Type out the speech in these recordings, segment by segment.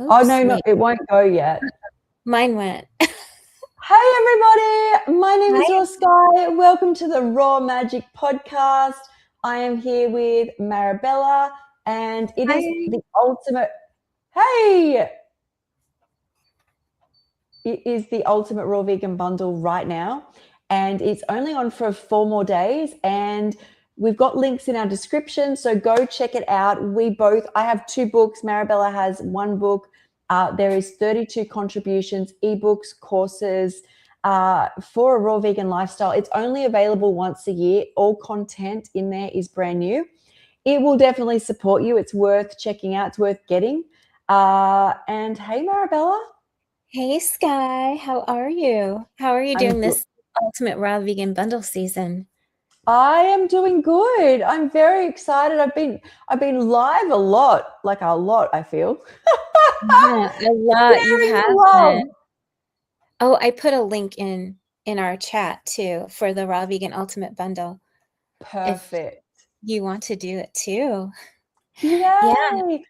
Oh, Oops, no, wait, it won't go yet. mine went. Hey, everybody. My name is Hi. Raw Sky. Welcome to the Raw Magic Podcast. I am here with Marabella, and it is Hi. the ultimate. Hey, it is the ultimate raw vegan bundle right now, and it's only on for 4 more days. And we've got links in our description, so go check it out. I have 2 books. Marabella has 1 book. There is 32 contributions, ebooks, courses for a raw vegan lifestyle. It's only available once a year. All content in there is brand new. It will definitely support you. It's worth checking out. It's worth getting. And hey, Marabella. Hey, Sky. How are you? How are you I'm doing this Ultimate Raw Vegan Bundle season? I am doing good. I'm very excited. I've been live a lot, I feel. Yeah, a lot. You Sharing have the love. been. Oh, I put a link in our chat too for the Raw Vegan Ultimate Bundle if Perfect. you want to do it too. Yeah, Yay.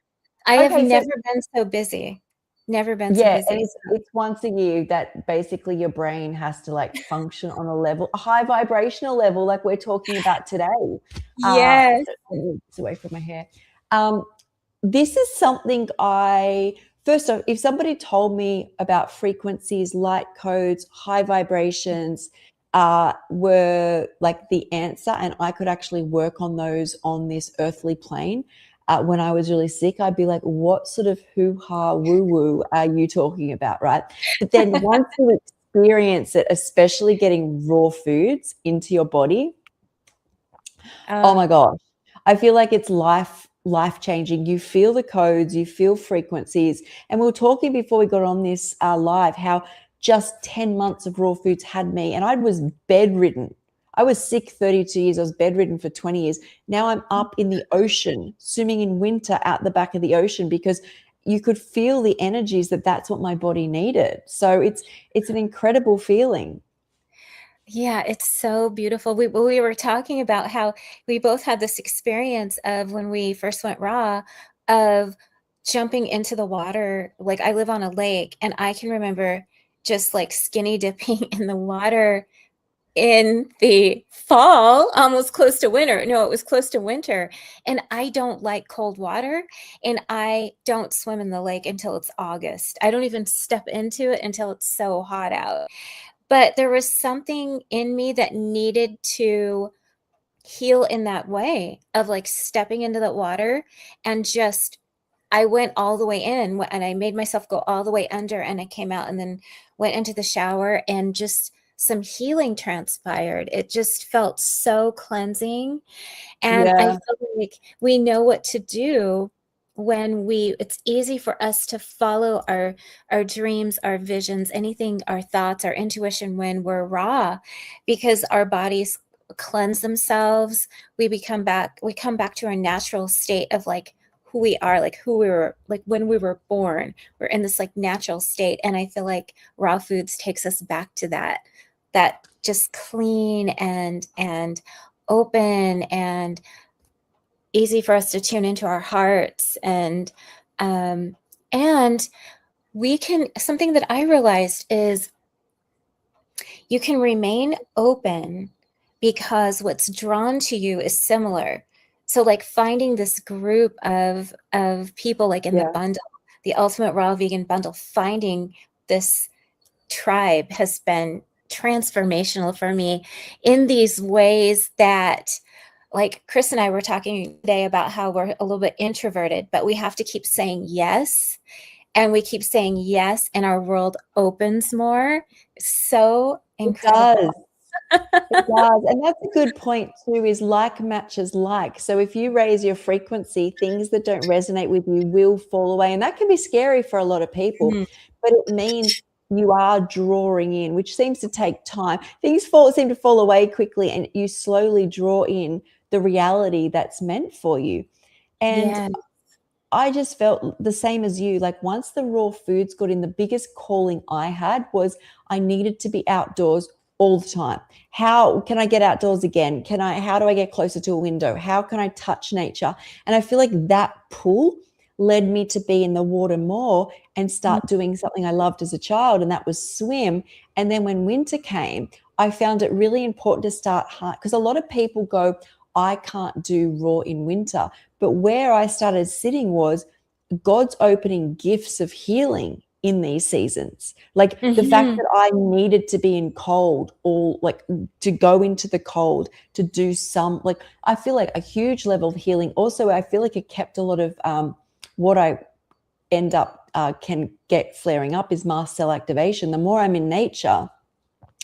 I have Okay, so never been so busy. Never been so yeah, and busy. it's once a year that basically your brain has to like function on a high vibrational level, like we're talking about today. Yes. It's away from my hair. Um, this is something first off, if somebody told me about frequencies, light codes, high vibrations were like the answer, and I could actually work on those on this earthly plane. When I was really sick, I'd be like, what sort of hoo-ha woo-woo are you talking about, right? But then once you experience it, especially getting raw foods into your body, oh my gosh, I feel like it's life changing. You feel the codes, you feel frequencies. And we were talking before we got on this live how just 10 months of raw foods had me, and I was bedridden. I was sick 32 years. I was bedridden for 20 years. Now I'm up in the ocean, swimming in winter out the back of the ocean because you could feel the energies that's what my body needed. So it's an incredible feeling. Yeah, it's so beautiful. We were talking about how we both had this experience of when we first went raw of jumping into the water. Like I live on a lake and I can remember just like skinny dipping in the water in the fall, almost close to winter. No, it was close to winter. And I don't like cold water and I don't swim in the lake until it's August. I don't even step into it until it's so hot out. But there was something in me that needed to heal in that way of like stepping into the water and just I went all the way in and I made myself go all the way under and I came out and then went into the shower and just some healing transpired. It just felt so cleansing. And I Yeah. feel like we know what to do when it's easy for us to follow our dreams, our visions, anything, our thoughts, our intuition when we're raw, because our bodies cleanse themselves. We come back to our natural state of like who we are, like who we were, like when we were born. We're in this like natural state. And I feel like raw foods takes us back to that just clean and open and easy for us to tune into our hearts and we can something that I realized is you can remain open because what's drawn to you is similar. So like finding this group of people like in the Yeah. bundle, the Ultimate Raw Vegan Bundle, finding this tribe has been transformational for me in these ways that like Chris and I were talking today about how we're a little bit introverted, but we have to keep saying yes. And we keep saying yes, and our world opens more. So It does. incredible. It does. And that's a good point too, is like matches like. So if you raise your frequency, things that don't resonate with you will fall away. And that can be scary for a lot of people, Mhm. but it means you are drawing in, which seems to take time. Things seem to fall away quickly, and you slowly draw in the reality that's meant for you. And Yeah. I just felt the same as you. Like once the raw foods got in, the biggest calling I had was I needed to be outdoors all the time. How can I get outdoors again? How do I get closer to a window? How can I touch nature? And I feel like that pull led me to be in the water more and start doing something I loved as a child, and that was swim. And then when winter came, I found it really important to start hard, because a lot of people go, I can't do raw in winter. But where I started sitting was God's opening gifts of healing in these seasons. Like the fact that I needed to be in cold, or like to go into the cold to do some, like I feel like a huge level of healing. Also, I feel like it kept a lot of what I end up can get flaring up is mast cell activation. The more I'm in nature,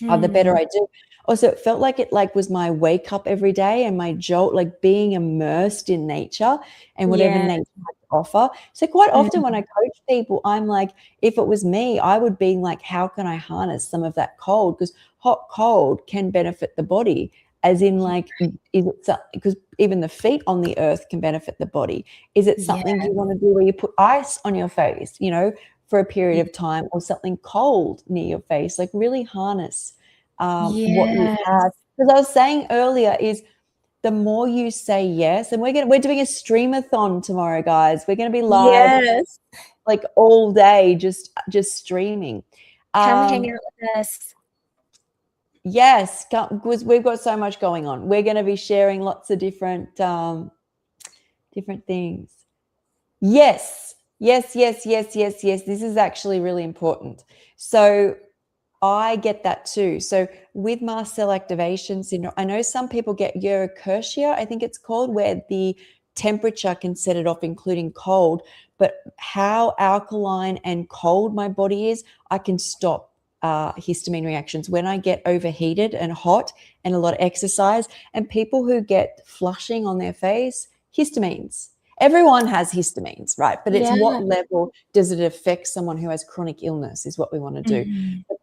the better I do. Also, it felt like it was my wake up every day and my jolt, like being immersed in nature and whatever nature had to offer. So quite often when I coach people, I'm like, if it was me, I would be like, how can I harness some of that cold? Because hot cold can benefit the body, as in like, is it because even the feet on the earth can benefit the body. Is it something you want to do where you put ice on your face, you know, for a period of time, or something cold near your face? Like really harness what you have. Because I was saying earlier is the more you say yes, and we're doing a streamathon tomorrow, guys. We're going to be live like all day, just streaming. Come hang out with us. Yes, because we've got so much going on. We're going to be sharing lots of different things. Yes. This is actually really important. So I get that too. So with mast cell activation syndrome, I know some people get urticaria, I think it's called, where the temperature can set it off, including cold. But how alkaline and cold my body is, I can stop histamine reactions when I get overheated and hot and a lot of exercise. And people who get flushing on their face, histamines. Everyone has histamines, right? But it's what level does it affect someone who has chronic illness is what we want to do. But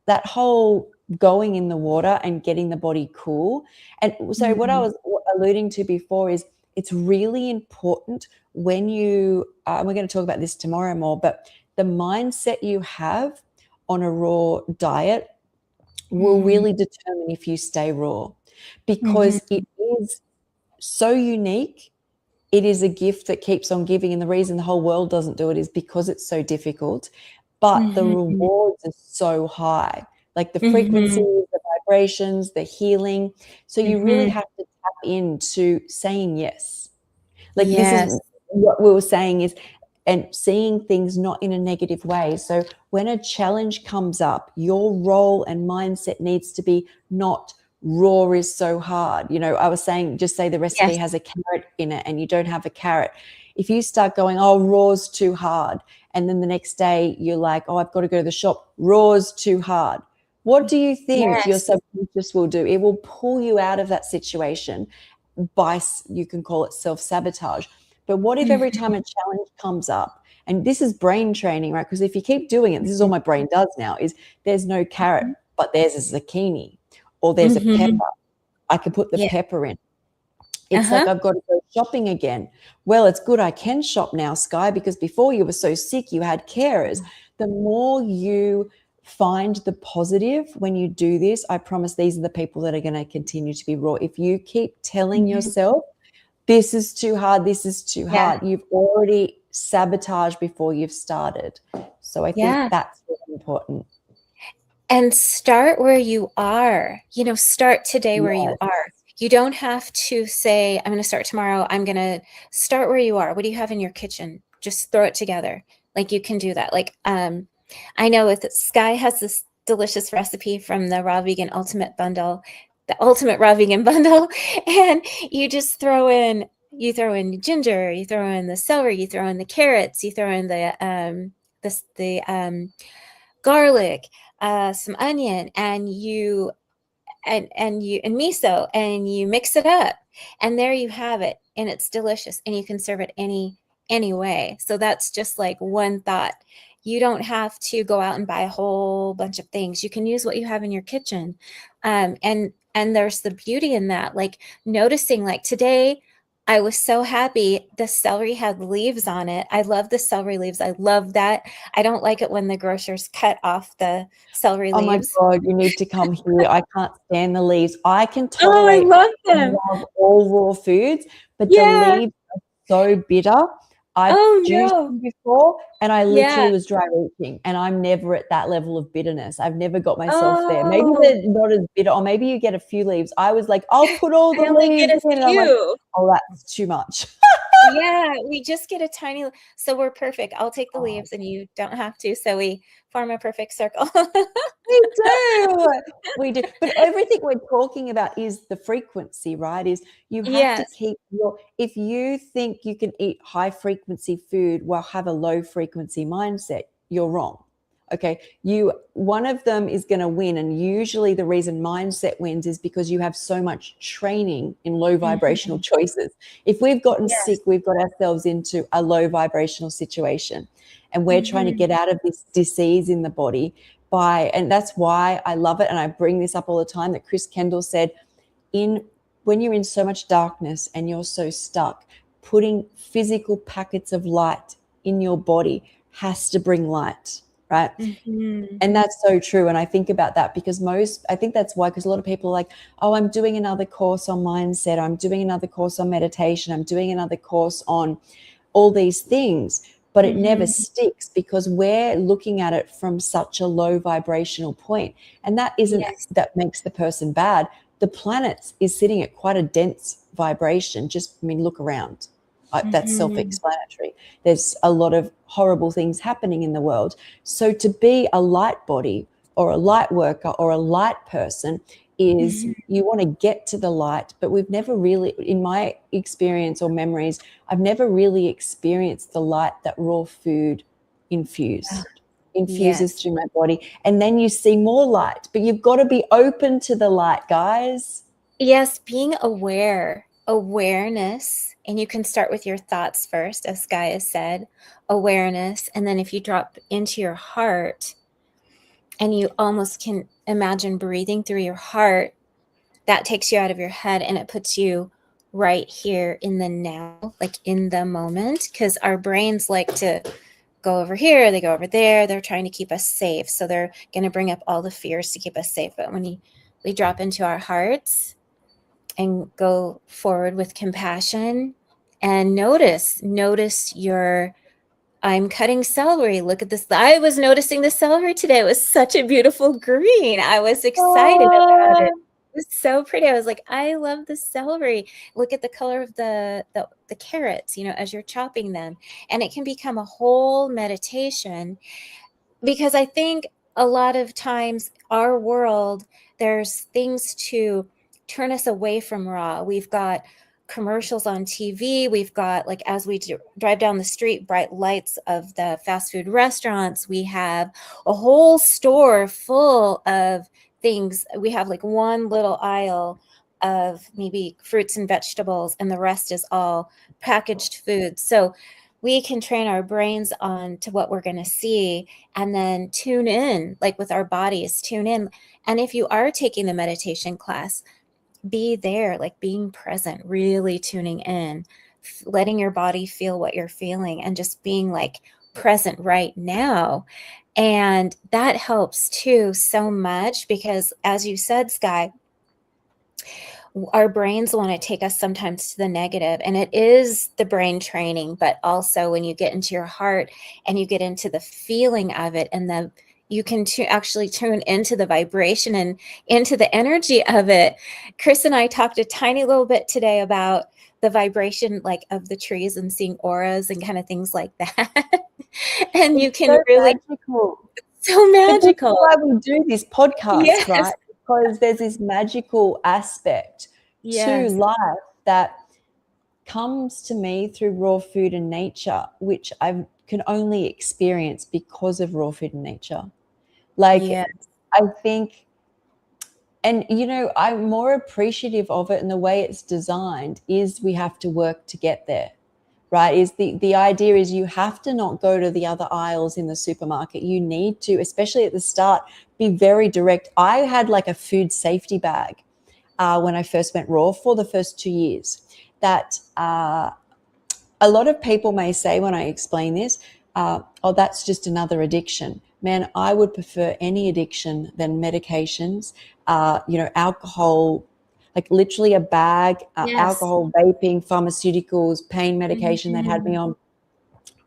that whole going in the water and getting the body cool. And so what I was alluding to before is it's really important when you, we're going to talk about this tomorrow more, but the mindset you have on a raw diet will really determine if you stay raw, because it is so unique. It is a gift that keeps on giving. And the reason the whole world doesn't do it is because it's so difficult. But the rewards are so high, like the frequencies, the vibrations, the healing. So you really have to tap into saying yes. Like this is what we were saying is, and seeing things not in a negative way. So when a challenge comes up, your role and mindset needs to be not raw is so hard. You know, I was saying, just say the recipe has a carrot in it and you don't have a carrot. If you start going, oh, raw's too hard, and then the next day you're like, oh, I've got to go to the shop, raw's too hard. What do you think your subconscious will do? It will pull you out of that situation by, you can call it self-sabotage. But what if every time a challenge comes up, and this is brain training, right? Because if you keep doing it, this is all my brain does now, is there's no carrot, but there's a zucchini, or there's a pepper. I can put the pepper in. It's like I've got to go shopping again. Well, it's good I can shop now, Sky, because before you were so sick, you had carers. The more you find the positive when you do this, I promise these are the people that are going to continue to be raw. If you keep telling yourself, this is too hard, this is too hard, you've already sabotaged before you've started. So I think that's really important. And start where you are. You know, start today where you are. You don't have to say, I'm going to start tomorrow. I'm going to start where you are. What do you have in your kitchen? Just throw it together. Like you can do that. Like, I know with Sky has this delicious recipe from the Raw Vegan Ultimate Bundle, the Ultimate Raw Vegan Bundle. And you just throw in ginger, you throw in the celery, you throw in the carrots, you throw in the garlic, some onion, and miso, and you mix it up, and there you have it, and it's delicious, and you can serve it any way. So that's just like one thought. You don't have to go out and buy a whole bunch of things. You can use what you have in your kitchen. And there's the beauty in that, like noticing, like today, I was so happy the celery had leaves on it. I love the celery leaves. I love that. I don't like it when the grocers cut off the celery leaves. Oh my God, you need to come here. I can't stand the leaves. I can Oh, I tolerate love them. love all raw foods, but the leaves are so bitter. I've Oh, juiced no. them before, and I Yeah. literally was dry reaching, and I'm never at that level of bitterness. I've never got myself there. Maybe Oh, they're not as bitter, or maybe you get a few leaves. I was like, "I'll put all I the only get leaves a in," and I'm like, few. "Oh, that's too much." Yeah, we just get a tiny so we're perfect. I'll take the Oh, leaves and you don't have to, so we form a perfect circle. we do. We do. But everything we're talking about is the frequency, right? Is you have to Yes. keep your, if you think you can eat high frequency food while have a low frequency mindset, you're wrong. Okay. One of them is going to win. And usually the reason mindset wins is because you have so much training in low vibrational Mhm. choices. If we've gotten Yes. sick, we've got ourselves into a low vibrational situation, and we're trying to Mhm. get out of this disease in the body and that's why I love it. And I bring this up all the time, that Chris Kendall said, when you're in so much darkness and you're so stuck, putting physical packets of light in your body has to bring light, right? Mhm. And that's so true. And I think about that because I think that's why, because a lot of people are like, oh, I'm doing another course on mindset, I'm doing another course on meditation, I'm doing another course on all these things, but it never Mhm. sticks because we're looking at it from such a low vibrational point. And that isn't, Yes. that makes the person bad. The planet is sitting at quite a dense vibration. Just, I mean, look around. That's Mhm. self-explanatory. There's a lot of horrible things happening in the world. So to be a light body or a light worker or a light person is, Mhm. you want to get to the light, but we've never really, in my experience or memories, I've never really experienced the light that raw food Ah, infuses yes. through my body. And then you see more light, but you've got to be open to the light, guys. Yes, being aware, awareness, and you can start with your thoughts first, as Guy has said, awareness. And then if you drop into your heart and you almost can imagine breathing through your heart, that takes you out of your head and it puts you right here in the now, like in the moment, because our brains like to go over here, they go over there, they're trying to keep us safe. So they're going to bring up all the fears to keep us safe. But when we drop into our hearts and go forward with compassion and notice your, I'm cutting celery. Look at this. I was noticing the celery today. It was such a beautiful green. I was excited about it. Oh, It was so pretty. I was like, I love the celery. Look at the color of the carrots, as you're chopping them. And it can become a whole meditation, because I think a lot of times our world, there's things to turn us away from raw. We've got commercials on TV. We've got, like, as we drive down the street, bright lights of the fast food restaurants. We have a whole store full of things. We have like one little aisle of maybe fruits and vegetables, and the rest is all packaged food. So we can train our brains on to what we're going to see, and then tune in, like with our bodies, tune in. And if you are taking the meditation class, be there, like being present, really tuning in, letting your body feel what you're feeling, and just being like present right now. And that helps too so much, because as you said, Sky, our brains want to take us sometimes to the negative, and it is the brain training. But also when you get into your heart and you get into the feeling of it, and then you can actually tune into the vibration and into the energy of it. Chris and I talked a tiny little bit today about the vibration, like of the trees, and seeing auras and kind of things like that. And you it's can so really, magical. so But this is magical. why we do this podcast, Yes. right? Because there's this magical aspect to Yes. life that comes to me through raw food and nature, which I can only experience because of raw food and nature. Like, Yeah. I think, and I'm more appreciative of it, and the way it's designed is we have to work to get there, right? Is the idea is you have to not go to the other aisles in the supermarket. You need to, especially at the start, be very direct. I had like a food safety bag when I first went raw for the first 2 years, that a lot of people may say when I explain this, oh, that's just another addiction. Man, I would prefer any addiction than medications, alcohol, like literally a bag, Yes. alcohol, vaping, pharmaceuticals, pain medication they'd had me Mhm. on.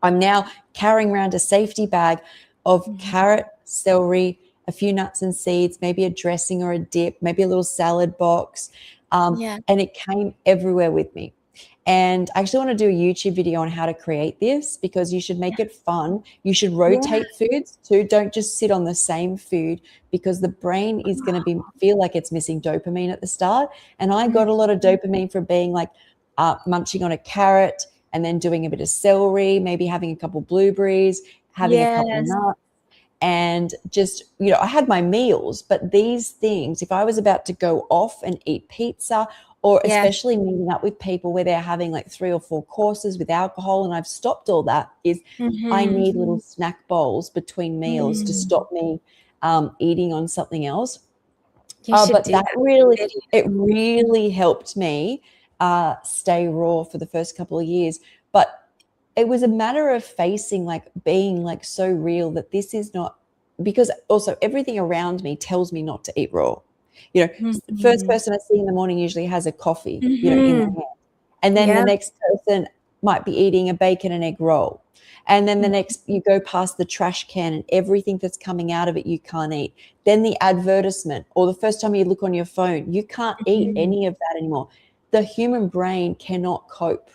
I'm now carrying around a safety bag of carrot, celery, a few nuts and seeds, maybe a dressing or a dip, maybe a little salad box. Yeah. And it came everywhere with me. And I actually want to do a YouTube video on how to create this, because you should make it fun. You should rotate foods too. Don't just sit on the same food, because the brain is going to feel like it's missing dopamine at the start. And I got a lot of dopamine from being like munching on a carrot and then doing a bit of celery, maybe having a couple blueberries, having a couple Yes. nuts. And just, I had my meals, but these things, if I was about to go off and eat pizza, or Yeah. especially meeting up with people where they're having like 3 or 4 courses with alcohol, and I've stopped all that, is I need little snack bowls between meals to stop me eating on something else. You should But do that that. it really helped me stay raw for the first couple of years. But it was a matter of facing, like, being like so real that this is not, because also everything around me tells me not to eat raw. First person I see in the morning usually has a coffee, in their hand. And then the next person might be eating a bacon and egg roll. And then the next, you go past the trash can and everything that's coming out of it you can't eat. Then the advertisement, or the first time you look on your phone, you can't eat any of that anymore. The human brain cannot cope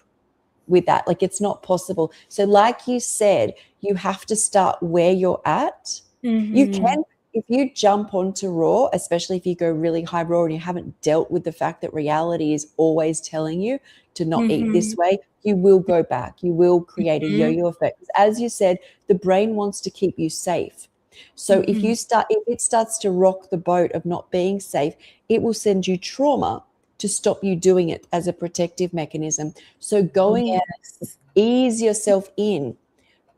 with that. Like, it's not possible. So like you said, you have to start where you're at. You can, if you jump onto raw, especially if you go really high raw and you haven't dealt with the fact that reality is always telling you to not eat this way, you will go back. You will create a yo-yo effect. As you said, the brain wants to keep you safe. So if it starts to rock the boat of not being safe, it will send you trauma to stop you doing it as a protective mechanism. So ease yourself in,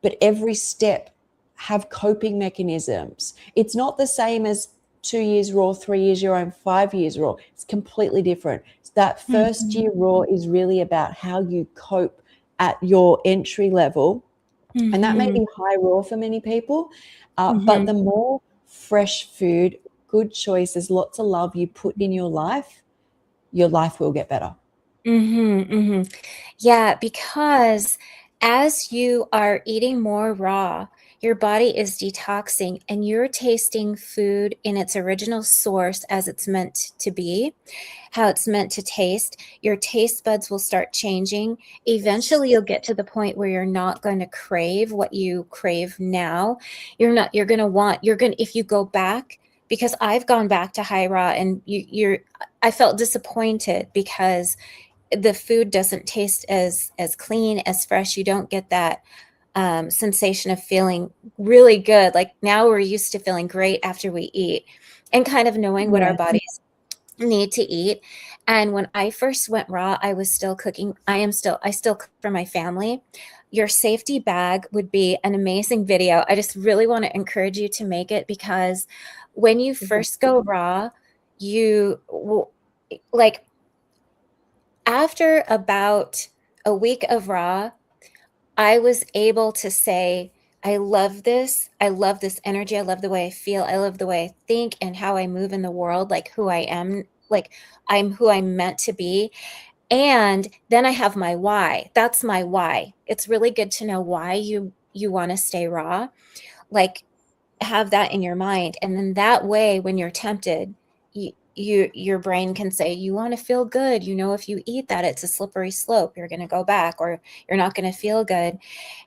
but every step have coping mechanisms. It's not the same as 2 years raw, 3 years raw, and 5 years raw. It's completely different. That first year raw is really about how you cope at your entry level. And that may be high raw for many people, but the more fresh food, good choices, lots of love you put in your life will get better. Yeah, because as you are eating more raw, your body is detoxing and you're tasting food in its original source as it's meant to be, how it's meant to taste. Your taste buds will start changing. Eventually, you'll get to the point where you're not going to crave what you crave now. You're going to want, if you go back, because I've gone back to high raw and I felt disappointed because the food doesn't taste as clean, as fresh. You don't get that sensation of feeling really good. Like now we're used to feeling great after we eat and kind of knowing what our bodies need to eat. And when I first went raw, I was still cooking. I still cook for my family. Your safety bag would be an amazing video. I just really want to encourage you to make it, because when you first go raw, you will, like, after about a week of raw, I was able to say, I love this. I love this energy. I love the way I feel. I love the way I think and how I move in the world, like who I am, like I'm who I'm meant to be. And then I have my why. That's my why. It's really good to know why you want to stay raw. Like, have that in your mind. And then that way, when you're tempted, your brain can say, you want to feel good. If you eat that, it's a slippery slope. You're going to go back, or you're not going to feel good.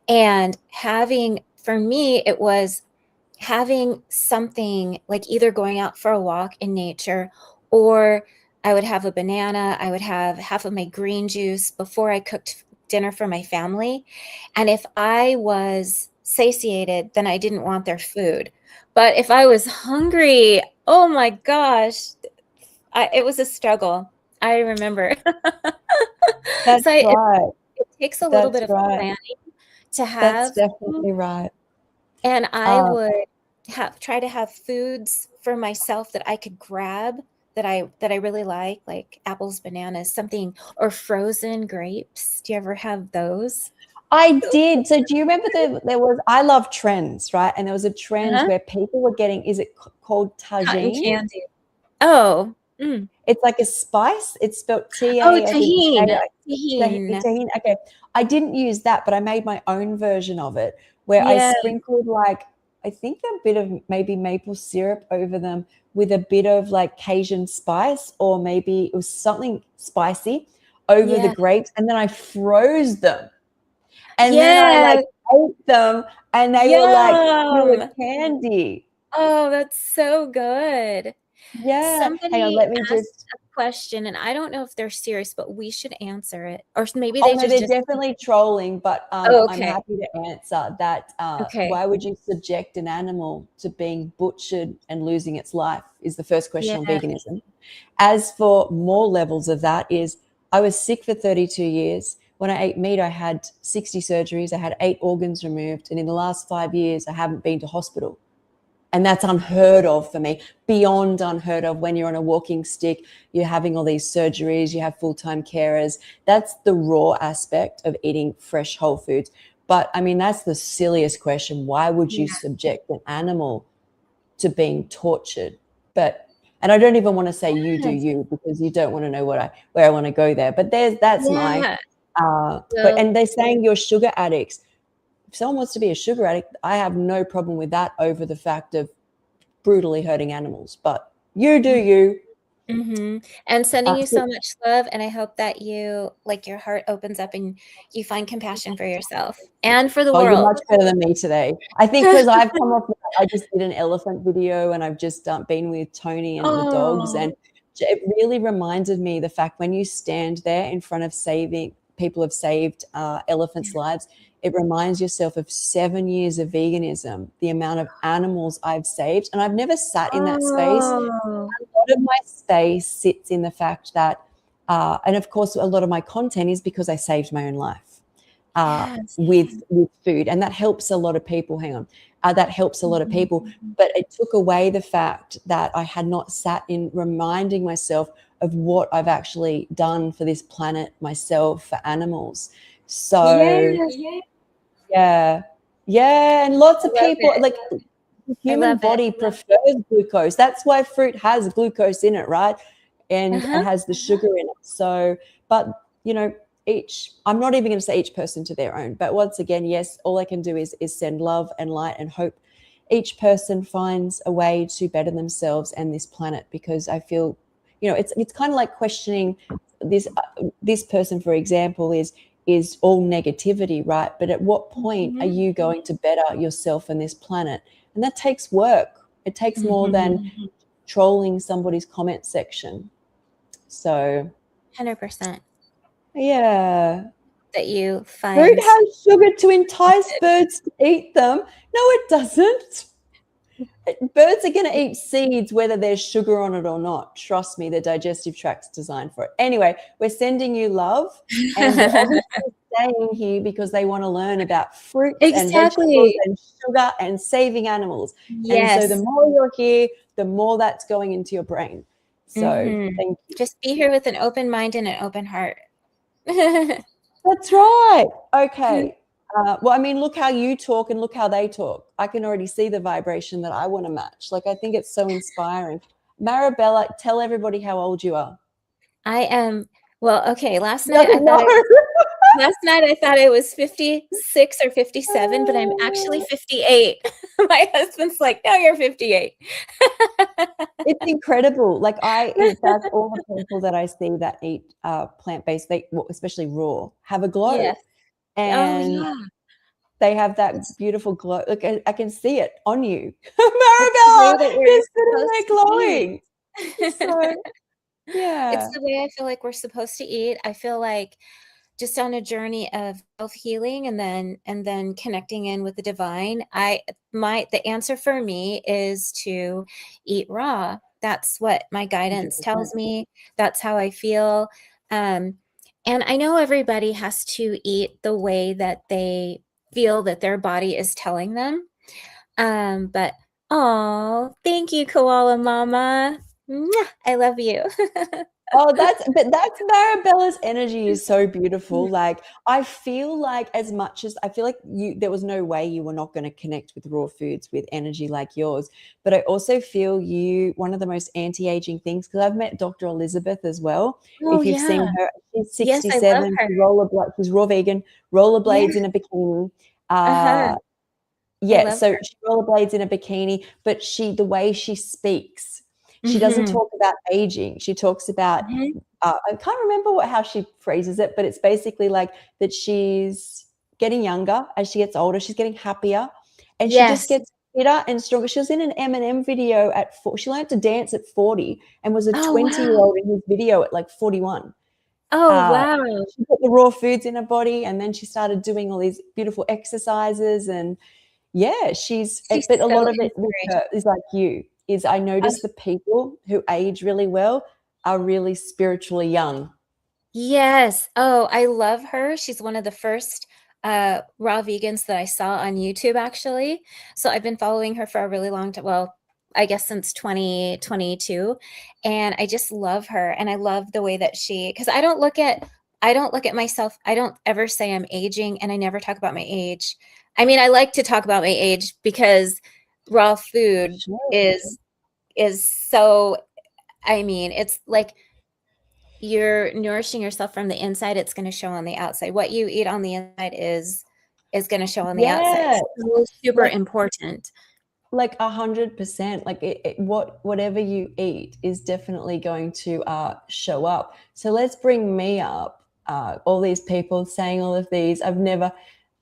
And for me, it was having something like either going out for a walk in nature, or I would have a banana. I would have half of my green juice before I cooked dinner for my family. And if I was satiated, then I didn't want their food. But if I was hungry, oh my gosh, it was a struggle. I remember. That's So right. it takes a little That's bit of right. planning to That's have. definitely right. And I would try to have foods for myself that I could grab that I really like apples, bananas, something, or frozen grapes. Do you ever have those? I did. So do you remember I love trends, right? And there was a trend where people were getting, is it called Cotton tagine? candy. Oh. It's like a spice. It's spelled Oh, T-A, I think, tahine. Tahini. Tahine. Tahini. Okay. I didn't use that, but I made my own version of it where I Yeah. sprinkled like, I think a bit of maybe maple syrup over them with a bit of like Cajun spice, or maybe it was something spicy over the Yeah. grapes. And then I froze them. And then I like Yeah. ate them and they were like pure Yum. candy. Oh, that's so good. Yeah. Hang on, Somebody let me asked just. a question, and I don't know if they're serious, but we should answer it. Or maybe Oh they no, just they're just definitely trolling, but Oh, I'm okay. happy to answer that. Okay. Why would you subject an animal to being butchered and losing its life? Is the first question on Yeah. veganism. As for more levels of that, is I was sick for 32 years. When I ate meat, I had 60 surgeries. I had 8 organs removed, and in the last 5 years, I haven't been to hospital. And that's unheard of for me, beyond unheard of. When you're on a walking stick, you're having all these surgeries, you have full-time carers. That's the raw aspect of eating fresh whole foods. But I mean, that's the silliest question. Why would you Yeah. subject an animal to being tortured? But, and I don't even want to say you do Yes. you, because you don't want to know where I want to go there. But that's my Yeah. but, Well, and they're saying you're sugar addicts. If someone wants to be a sugar addict, I have no problem with that over the fact of brutally hurting animals. But you do you. mhm. And sending you So, so much love, and I hope that you like, your heart opens up and you find compassion for yourself and for the oh, you're world. much better than me today. I think because I've come off, I just did an elephant video and I've just been with Tony and the dogs. Oh, And it really reminded me the fact when you stand there in front of people have saved elephants' lives, it reminds yourself of 7 years of veganism, the amount of animals I've saved. And I've never sat in that space. oh, A lot of my space sits in the fact that, and of course, a lot of my content is because I saved my own life yes. with food, and that helps a lot of people. Hang on, that helps a lot of Mhm. people, but it took away the fact that I had not sat in reminding myself of what I've actually done for this planet, myself, for animals. So Yes, yeah, yeah, and lots I of love people it. like the I human love it. body prefers glucose. That's why fruit has glucose in it, right? And Uh-huh. has the sugar in it. So, but you know, I'm not even going to say each person to their own. But once again, yes, all I can do is send love and light and hope each person finds a way to better themselves and this planet, because I feel, it's kind of like questioning this person, for example, is all negativity, right? But at what point are Mhm. you going to better yourself and this planet? And that takes work. It takes more Mhm. than trolling somebody's comment section. So 100% yeah, that you fruit find has sugar to entice good. birds to eat them. No, it doesn't. Birds are going to eat seeds whether there's sugar on it or not. Trust me, the digestive tract's designed for it. Anyway, we're sending you love, and they're obviously staying here because they want to learn about fruits and vegetables Exactly. and sugar and saving animals. And so the Yes. more you're here, the more that's going into your brain. So Mhm. thank you. Just be here with an open mind and an open heart. That's right. Okay. Well, I mean, look how you talk and look how they talk. I can already see the vibration that I want to match. Like, I think it's so inspiring. Marabella, tell everybody how old you are. I am well, okay, She doesn't know. last night I thought I was 56 or 57, but I'm actually 58. My husband's like, "No, you're 58." It's incredible. Like, in fact, all the people that I see that eat plant-based, especially raw, have a glow, Yes. Oh, and yeah. they have that It's beautiful glow. Look, I can see it on you. it's the way Maribel, that we're you're sitting supposed there to eat. glowing. So, It's yeah. the way I feel like we're supposed to eat. I feel like just on a journey of self-healing and then connecting in with the divine. The answer for me is to eat raw. That's what my guidance 100%. tells me. That's how I feel. Um, and I know everybody has to eat the way that they feel that their body is telling them. But oh, thank you, Koala Mama. Mwah, I love you. Oh, that's Marabella's energy is so beautiful. Like I feel like as much as I feel like there was no way you were not going to connect with raw foods with energy like yours. But I also feel one of the most anti-aging things, because I've met Dr. Elizabeth as well. Oh, If you've yeah. seen her, she's Yes, I love 67, her. she's raw vegan, Yeah. rollerblades in a bikini. Uh-huh. I Yeah, love so her. she rollerblades in a bikini, but the way she speaks, she doesn't Mhm. talk about aging. She talks about, Mhm. I can't remember how she phrases it, but it's basically like that she's getting younger as she gets older. She's getting happier, and she just Yes. gets fitter and stronger. She was in an Eminem video at 4. She learned to dance at 40 and was a Oh, 20-year wow. old in his video at like 41. Oh, Uh, wow. she put the raw foods in her body, and then she started doing all these beautiful exercises. And yeah, She's but a so lot of it with inspirational. her is like you, is I notice the people who age really well are really spiritually young. Yes. Oh, I love her. She's one of the first raw vegans that I saw on YouTube, actually. So I've been following her for a really long time. Well, I guess since 2022. And I just love her. And I love the way that because I don't look at myself, I don't ever say I'm aging, and I never talk about my age. I mean, I like to talk about my age because raw food Sure. is so, I mean, it's like you're nourishing yourself from the inside, it's going to show on the outside. What you eat on the inside is going to show on the outside. Yeah, So super like important. 100%. Like whatever you eat is definitely going to show up. So let's bring me up. All these people saying all of these. I've never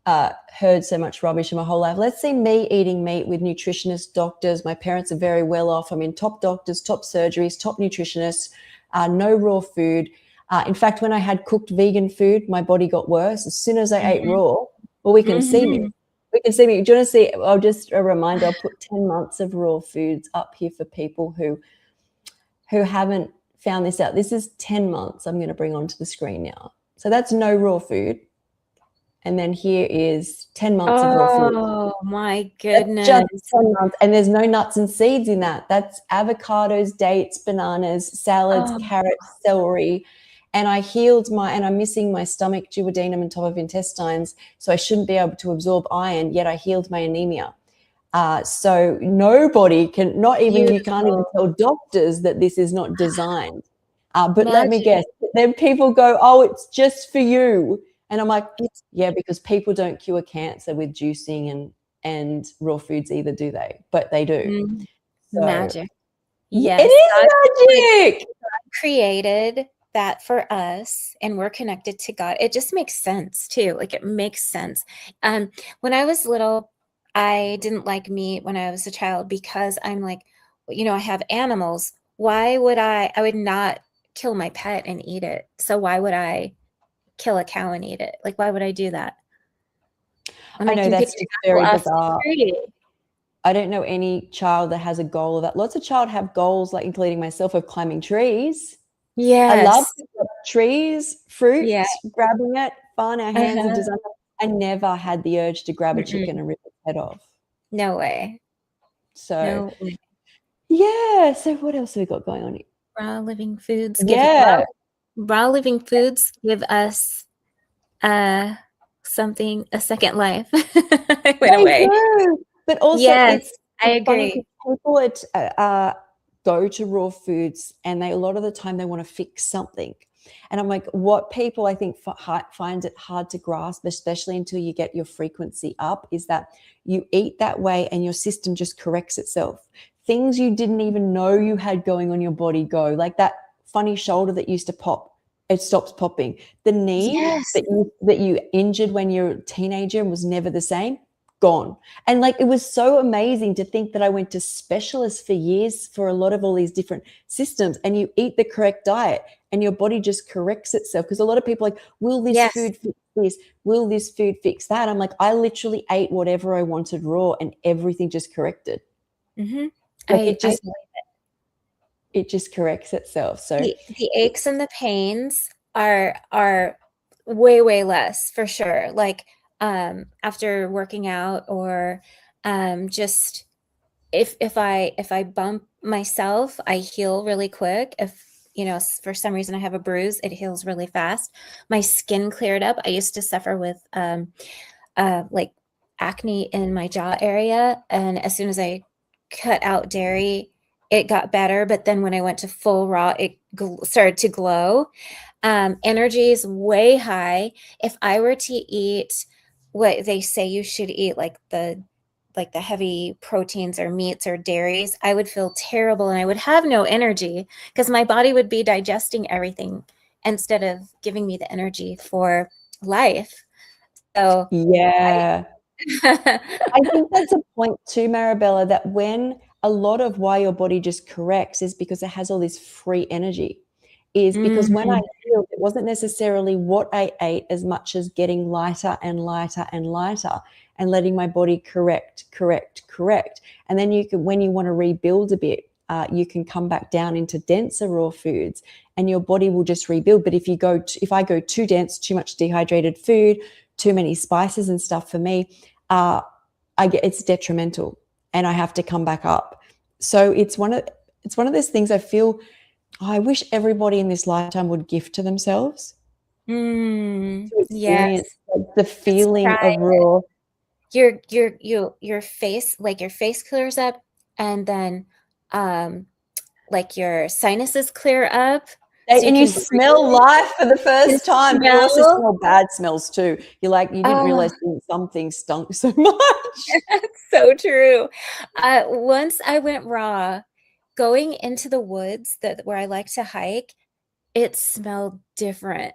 heard so much rubbish in my whole life. Let's see me eating meat with nutritionists, doctors. My parents are very well off. I'm in top doctors, top surgeries, top nutritionists, no raw food. In fact, when I had cooked vegan food, my body got worse. As soon as I ate Mhm. raw, well, we can see me. Mhm. We can see me. Do you want to see? I'll just a reminder. I'll put 10 months of raw foods up here for people who haven't found this out. This is 10 months I'm going to bring onto the screen now. So that's no raw food. And then here is 10 months of raw food. Oh my That's just goodness. 10 months. And there's no nuts and seeds in that. That's avocados, dates, bananas, salads, Oh, carrots, celery. And I'm missing my stomach, duodenum, and top of intestines. So I shouldn't be able to absorb iron, yet I healed my anemia. So nobody can, not even, you can't even beautiful. tell doctors that this is not designed. But let me Magic. guess, then people go, oh, it's just for you. And I'm like, It's yeah, because people don't cure cancer with juicing and raw foods either, do they? But they do. mm, So magic. it Yes. God, like, is magic. created that for us, and we're connected to God. It just makes sense too. Like it makes sense. When I was little, I didn't like meat when I was a child because I'm like, I have animals. Why would I would not kill my pet and eat it. So why would I kill a cow and eat it? Like, why would I do that? I'm I like, know you can that's eat just an apple very off the bizarre. tree. I don't know any child that has a goal of that. Lots of child have goals, like including myself, of climbing trees. I love Yes. trees, Yeah. fruit, grabbing it, fun. Our hands are Uh-huh. designed. I never had the urge to grab a chicken Mm-mm. and rip its head off. No way. So, No way. yeah. So, what else have we got going on here? Raw living foods give Yeah, raw living foods give us uh something, a second life. I went they away. do. But also, Yes, I it's funny agree. because people go to raw foods, and a lot of the time they want to fix something. And I'm like, what people I think find it hard to grasp, especially until you get your frequency up, is that you eat that way and your system just corrects itself. Things you didn't even know you had going on your body go, like that funny shoulder that used to pop, it stops popping. The knee Yes. that you injured when you're a teenager and was never the same, gone. And like it was so amazing to think that I went to specialists for years for a lot of all these different systems, and you eat the correct diet and your body just corrects itself. Because a lot of people are like, will this Yes. food fix this? Will this food fix that? I'm like, I literally ate whatever I wanted raw and everything just corrected. Hmm. Like I it just corrects itself. So the aches and the pains are way, way less for sure. Like after working out, or just if I bump myself, I heal really quick. you know, for some reason I have a bruise, it heals really fast. My skin cleared up. I used to suffer with like acne in my jaw area, and as soon as I cut out dairy, it got better. But then when I went to full raw, it started to glow. Energy is way high. If I were to eat what they say you should eat, like the heavy proteins or meats or dairies, I would feel terrible and I would have no energy because my body would be digesting everything instead of giving me the energy for life. So Yeah. I I think that's a point too, Marabella, that when a lot of why your body just corrects is because it has all this free energy. Is because when I Mhm. healed, it wasn't necessarily what I ate as much as getting lighter and lighter and lighter and letting my body correct, correct, correct. And then you can, when you want to rebuild a bit, you can come back down into denser raw foods, and your body will just rebuild. But if I go too dense, too much dehydrated food, too many spices and stuff for me, it's detrimental, and I have to come back up. So it's one of those things I feel. I wish everybody in this lifetime would gift to themselves to experience Yes. like, the Let's feeling try. of raw. Your face, like your face clears up, and then like your sinuses clear up so you And you can smell breathe. life for the You first time, but you also smell. smell bad smells too. You're like, you didn't Oh, realize some things stunk so much. so true. Once I went raw, going into the woods where I like to hike, it smelled different.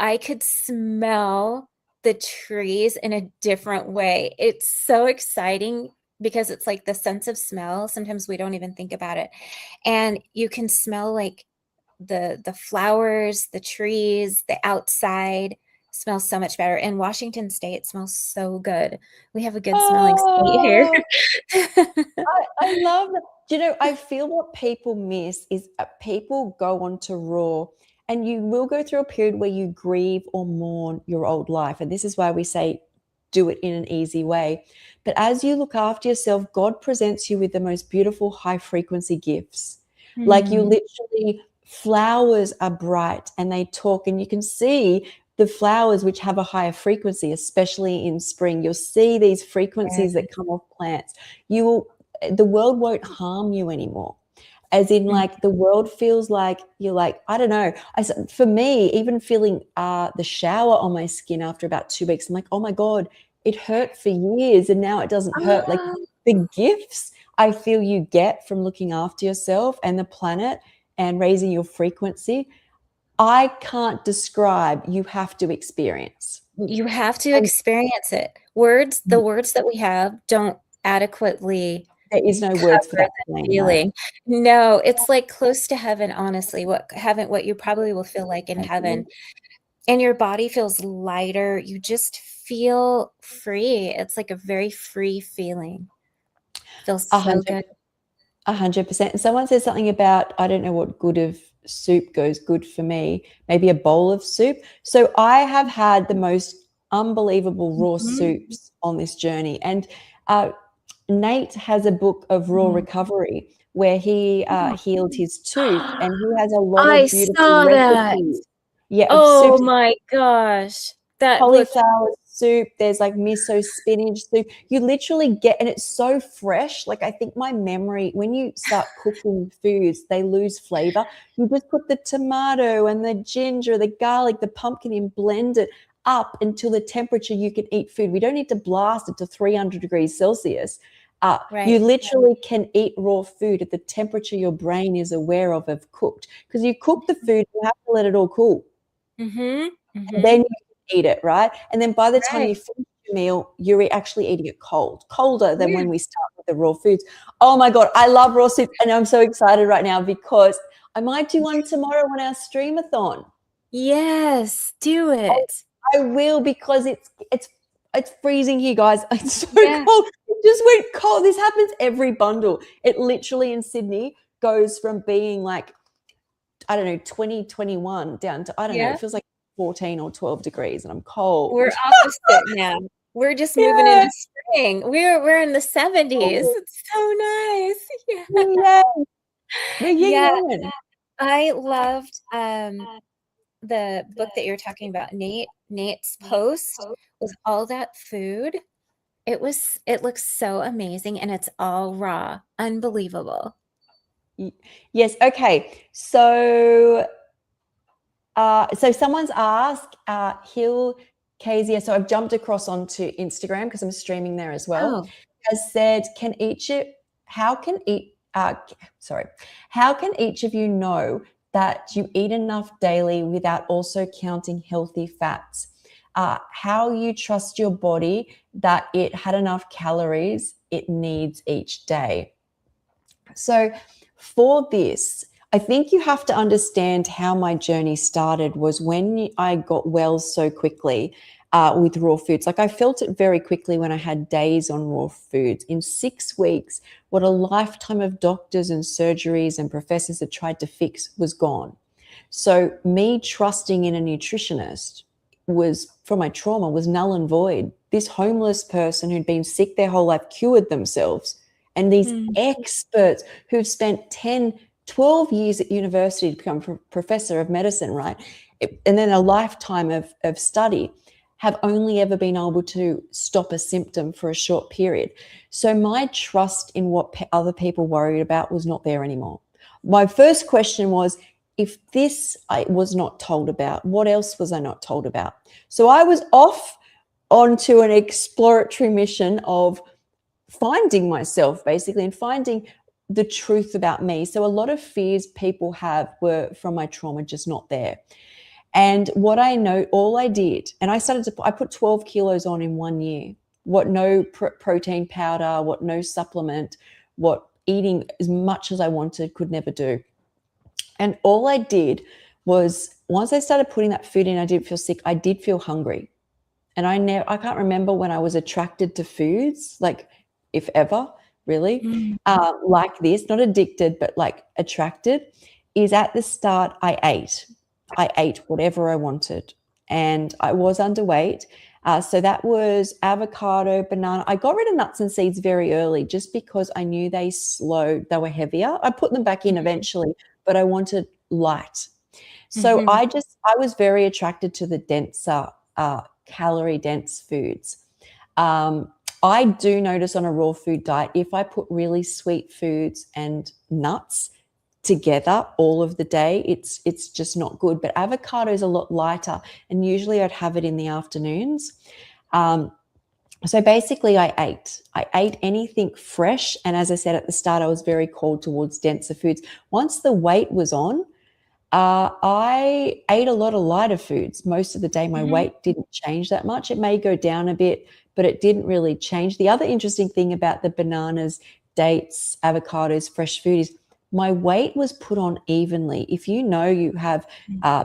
I could smell the trees in a different way. It's so exciting because it's like the sense of smell. Sometimes we don't even think about it. And you can smell like the flowers, the trees, the outside smells so much better. In Washington State, smells so good. We have a good smelling state here. Oh, I love that. Do you know, I feel what people miss is people go on to raw, and you will go through a period where you grieve or mourn your old life. And this is why we say do it in an easy way. But as you look after yourself, God presents you with the most beautiful high frequency gifts. Like you Hmm. literally, flowers are bright and they talk, and you can see the flowers which have a higher frequency, especially in spring. You'll see these frequencies that come off plants. You will, the world won't harm you anymore. As in, Mhm. like, the world feels like you're like, I don't know. For me, even feeling the shower on my skin after about 2 weeks, I'm like, oh my God, it hurt for years and now it doesn't hurt. Like Oh, the gifts I feel you get from looking after yourself and the planet and raising your frequency, I can't describe. You have to experience. you have to And experience it. The words that we have don't adequately there is no cover words for that the feeling, right? feeling. No, it's like close to heaven, honestly, what you probably will feel like in heaven. And your body feels lighter. You just feel free. It's like a very free feeling. Feels A so hundred good. 100%. And someone says something about, I don't know what good of soup goes good for me, maybe a bowl of soup. So I have had the most unbelievable raw Mhm. soups on this journey. And uh, Nate has a book of raw Mhm. recovery where he healed his tooth, and he has a lot I of beautiful saw that. recipes. Yeah, of Oh soups. my gosh. That looked Cauliflower soup, there's like miso spinach soup. You literally get, and it's so fresh. Like, I think my memory, when you start cooking foods, they lose flavor. You just put the tomato and the ginger, the garlic, the pumpkin in, blend it up until the temperature you can eat food. We don't need to blast it to 300 degrees Celsius. right. You literally can eat raw food at the temperature your brain is aware of cooked, because you cook the food, you have to let it all cool. Mhm. And then Mhm. you can eat it, right? And then by the time Right. you finish your meal, you're actually eating it cold, colder than Yeah. when we start with the raw foods. Oh my God, I love raw soup, and I'm so excited right now because I might do one tomorrow on our streamathon. Yes, do Oh, it. I will, because it's freezing here, guys. It's so Yeah. cold. It just went cold. This happens every bundle. It literally in Sydney goes from being like, I don't know, 2021 down to, I don't know, Yeah. it feels like 14 or 12 degrees, and I'm cold. We're opposite now. We're just moving Yeah. into spring. We're in the 70s. It's so nice. Yeah. Yay. We're yin Yeah. yang. I loved, the book that you're talking about, Nate's post with all that food. It looks so amazing, and it's all raw. Unbelievable. Yes. Okay. So someone's asked, Hill Kezia, so I've jumped across onto Instagram because I'm streaming there as well, Oh. has said, how can each of you know that you eat enough daily without also counting healthy fats? How you trust your body that it had enough calories it needs each day? So for this, I think you have to understand how my journey started was when I got well so quickly with raw foods. Like I felt it very quickly when I had days on raw foods. In 6 weeks, what a lifetime of doctors and surgeries and professors had tried to fix was gone. So me trusting in a nutritionist was, for my trauma, was null and void. This homeless person who'd been sick their whole life cured themselves. And these Mm. experts who've spent 10, 12 years at university to become professor of medicine, right? And then a lifetime of study have only ever been able to stop a symptom for a short period. So my trust in what other people worried about was not there anymore. My first question was, if this I was not told about, what else was I not told about? So I was off onto an exploratory mission of finding myself basically and finding the truth about me. So a lot of fears people have were from my trauma, just not there. And what I know, all I did, and I put 12 kilos on in 1 year. What no protein powder, what no supplement, what eating as much as I wanted could never do. And all I did was, once I started putting that food in, I didn't feel sick. I did feel hungry. And I can't remember when I was attracted to foods, like if ever, really, Mm. like this, not addicted, but like attracted, is at the start I ate. I ate whatever I wanted. And I was underweight. So that was avocado, banana. I got rid of nuts and seeds very early just because I knew they were heavier. I put them back in eventually, but I wanted light. So Mhm. I was very attracted to the denser, calorie dense foods. I do notice on a raw food diet, if I put really sweet foods and nuts together all of the day, it's just not good. But avocado is a lot lighter, and usually I'd have it in the afternoons. So basically I ate anything fresh. And as I said at the start, I was very called towards denser foods. Once the weight was on, I ate a lot of lighter foods most of the day. My Mhm. weight didn't change that much. It may go down a bit, but it didn't really change. The other interesting thing about the bananas, dates, avocados, fresh food is my weight was put on evenly. If you know you have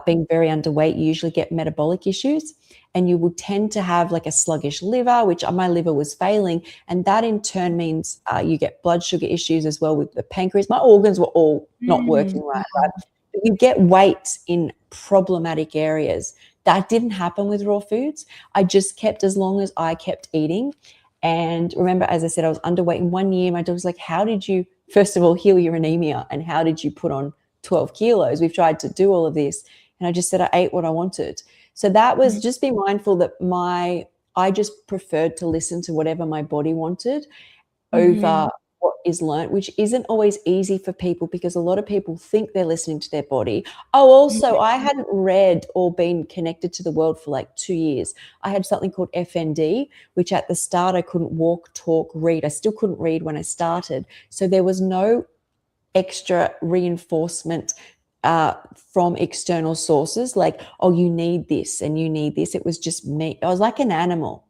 been very underweight, you usually get metabolic issues, and you will tend to have like a sluggish liver, which my liver was failing. And that in turn means you get blood sugar issues as well with the pancreas. My organs were all not Mm. working right? You get weight in problematic areas. That didn't happen with raw foods. I just kept, as long as I kept eating. And remember, as I said, I was underweight in 1 year. My doctor was like, how did you, first of all, heal your anemia? And how did you put on 12 kilos? We've tried to do all of this. And I just said, I ate what I wanted. So that was, just be mindful that I just preferred to listen to whatever my body wanted over Mhm. what is learnt, which isn't always easy for people because a lot of people think they're listening to their body. Oh, also, I hadn't read or been connected to the world for like 2 years. I had something called FND, which at the start I couldn't walk, talk, read. I still couldn't read when I started. So there was no extra reinforcement from external sources like, oh, you need this and you need this. It was just me. I was like an animal.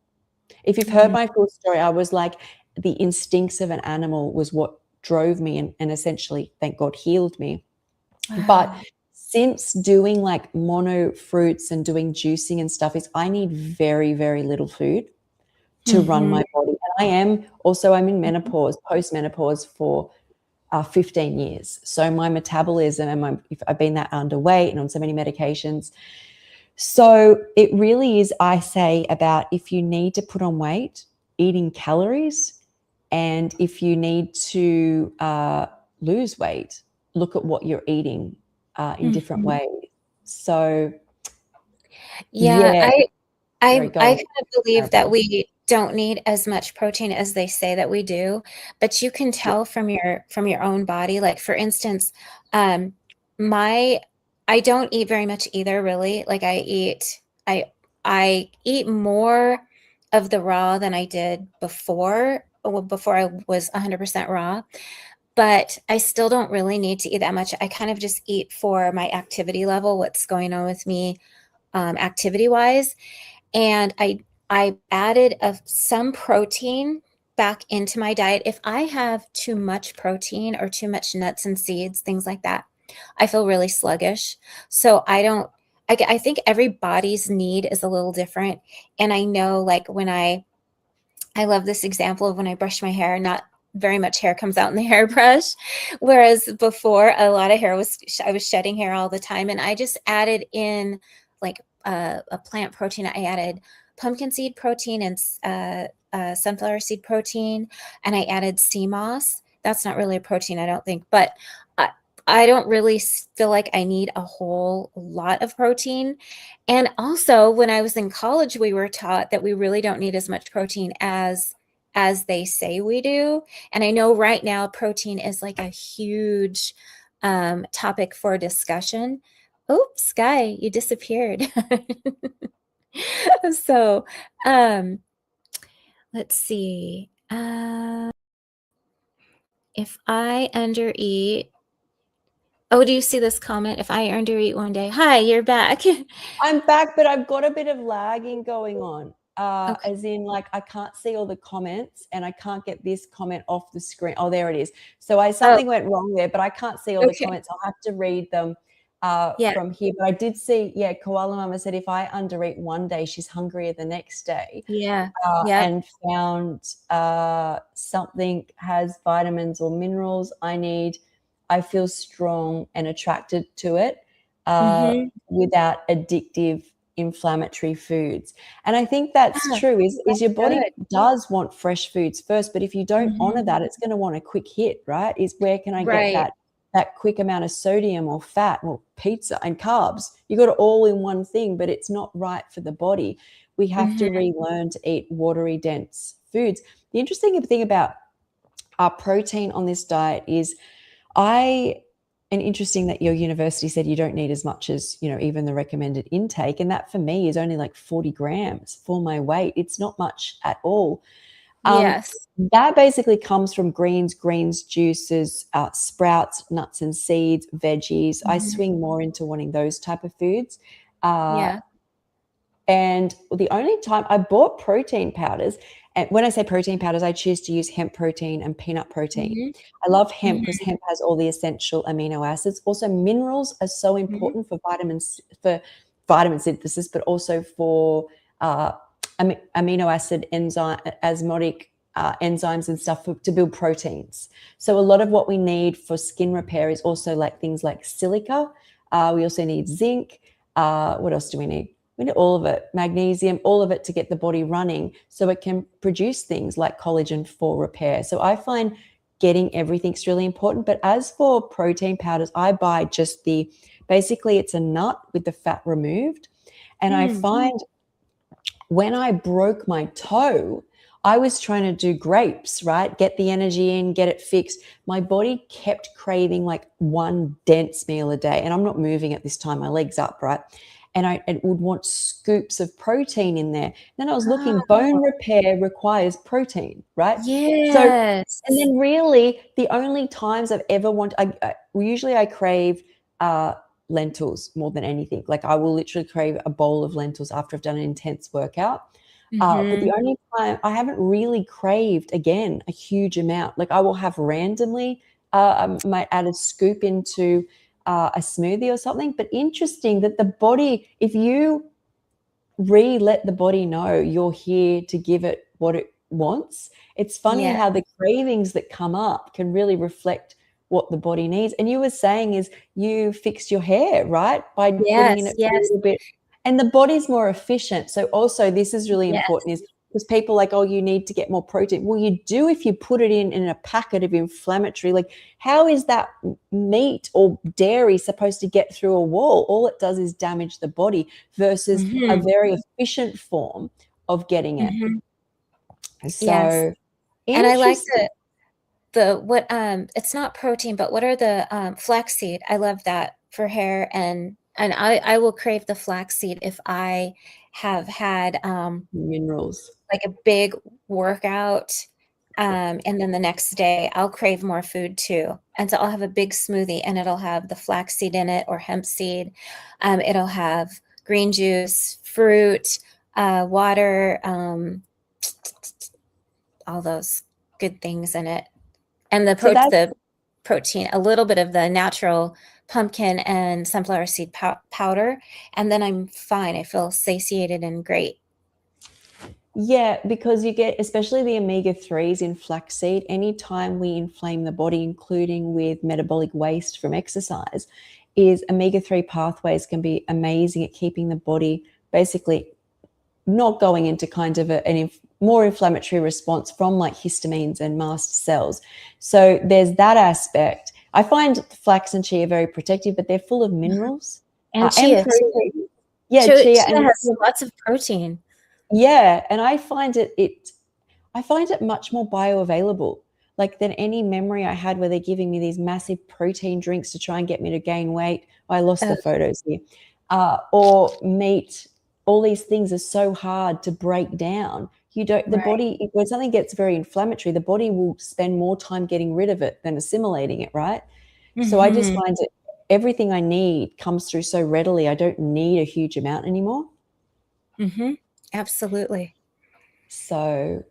If you've heard Mhm. my full story, I was like, the instincts of an animal was what drove me and essentially, thank God, healed me. But Wow. since doing like mono fruits and doing juicing and stuff, is I need very, very little food to run Mhm. my body. And I'm in menopause, post-menopause for 15 years. So my metabolism and if I've been that underweight and on so many medications. So it really is, I say, about if you need to put on weight, eating calories, and if you need to lose weight, look at what you're eating. in different Mhm. ways. So Yeah, yeah, I sorry, I go I on. kind of believe that we don't need as much protein as they say that we do, but you can Yeah. tell from your own body. Like for instance, um, my I don't eat very much either, really. Like I I eat more of the raw than I did before, well, before I was 100% raw, but I still don't really need to eat that much. I kind of just eat for my activity level, what's going on with me, activity wise. And I added some protein back into my diet. If I have too much protein or too much nuts and seeds, things like that, I feel really sluggish. So I don't. I think every body's need is a little different. And I know, like I love this example of when I brush my hair, not very much hair comes out in the hairbrush. Whereas before, a lot of hair I was shedding hair all the time. And I just added in like a plant protein. I added pumpkin seed protein and sunflower seed protein. And I added sea moss. That's not really a protein, I don't think. But I, I don't really feel like I need a whole lot of protein. And also, when I was in college, we were taught that we really don't need as much protein as they say we do. And I know right now protein is like a huge topic for discussion. Oops, Sky, you disappeared. So, um, let's see. If I undereat, oh, do you see this comment? If I undereat one day, hi, you're back. I'm back, but I've got a bit of lagging going on. Okay. As in, like, I can't see all the comments and I can't get this comment off the screen. Oh, there it is. So Oh, something went wrong there, but I can't see all the okay. comments. I'll have to read them Yeah. from here. But I did see, yeah, Koala Mama said if I undereat one day, she's hungrier the next day. Yeah. Yep. And found something has vitamins or minerals I need. I feel strong and attracted to it without addictive inflammatory foods. And I think that's Yeah, true is your that's body good. does want fresh foods first, but if you don't honor Mhm. that, it's going to want a quick hit, right? Is where can I get Right. that quick amount of sodium or fat or pizza and carbs? You got it all in one thing, but it's not right for the body. We have to Mhm. relearn to eat watery, dense foods. The interesting thing about our protein on this diet is and interesting that your university said you don't need as much as, even the recommended intake. And that for me is only like 40 grams for my weight. It's not much at all. Um, Yes. that basically comes from greens, juices, sprouts, nuts and seeds, veggies. I Mhm. swing more into wanting those type of foods. Uh, Yeah. and the only time I bought protein powders, and when I say protein powders, I choose to use hemp protein and peanut protein. Mhm. I love hemp because Mhm. hemp has all the essential amino acids. Also, minerals are so Mhm. important for vitamin synthesis, but also for uh, amino acid enzyme, osmotic enzymes and stuff to build proteins. So a lot of what we need for skin repair is also like things like silica. We also need zinc. What else do we need? We need all of it, magnesium, all of it to get the body running so it can produce things like collagen for repair. So I find getting everything's really important. But as for protein powders, I buy just basically it's a nut with the fat removed. And I Mm. find when I broke my toe, I was trying to do grapes, right? Get the energy in, get it fixed. My body kept craving like one dense meal a day. And I'm not moving at this time, my leg's up, right? And it would want scoops of protein in there. Then I was looking, bone Oh, repair requires protein, right? So, and yes. then really the only times I've ever usually I crave lentils more than anything. Like I will literally crave a bowl of lentils after I've done an intense workout. But the Mhm. only time I haven't really craved again a huge amount, like I will have randomly, I might add a scoop into a smoothie or something. But interesting that the body, if you let the body know you're here to give it what it wants. It's funny Yeah. how the cravings that come up can really reflect what the body needs. And you were saying is you fixed your hair, right? By putting in Yes, it for a yes, little bit. And the body's more efficient. So also this is really yes. important is because people are like, oh, you need to get more protein. Well, you do if you put it in a packet of inflammatory. Like, how is that meat or dairy supposed to get through a wall? All it does is damage the body versus a very efficient form of getting it. Yes. So And I like interesting. what it's not protein, but what are the flaxseed? I love that for hair, and I will crave the flaxseed if I have had Minerals. like a big workout, and then the next day I'll crave more food too. And so I'll have a big smoothie and it'll have the flaxseed in it or hemp seed. It'll have green juice, fruit, water, all those good things in it. And So that's the protein, a little bit of the natural pumpkin and sunflower seed powder, and then I'm fine. I feel satiated and great. Yeah, because you get, especially the omega-3s in flaxseed, anytime we inflame the body, including with metabolic waste from exercise, is omega-3 pathways can be amazing at keeping the body basically not going into kind of a more inflammatory response from like histamines and mast cells. So there's that aspect. I find flax and chia very protective, but they're full of minerals And and chia too. protein. Yeah, chia Chia and has lots of protein. yeah, and I find it much more bioavailable, like than any memory I had where they're giving me these massive protein drinks to try and get me to gain weight. I lost the Oh, photos here. Or meat. All these things are so hard to break down. You don't, the right. body, when something gets very inflammatory, the body will spend more time getting rid of it than assimilating it, right? So I just Mhm. find that everything I need comes through so readily. I don't need a huge amount anymore. Mhm. Absolutely. So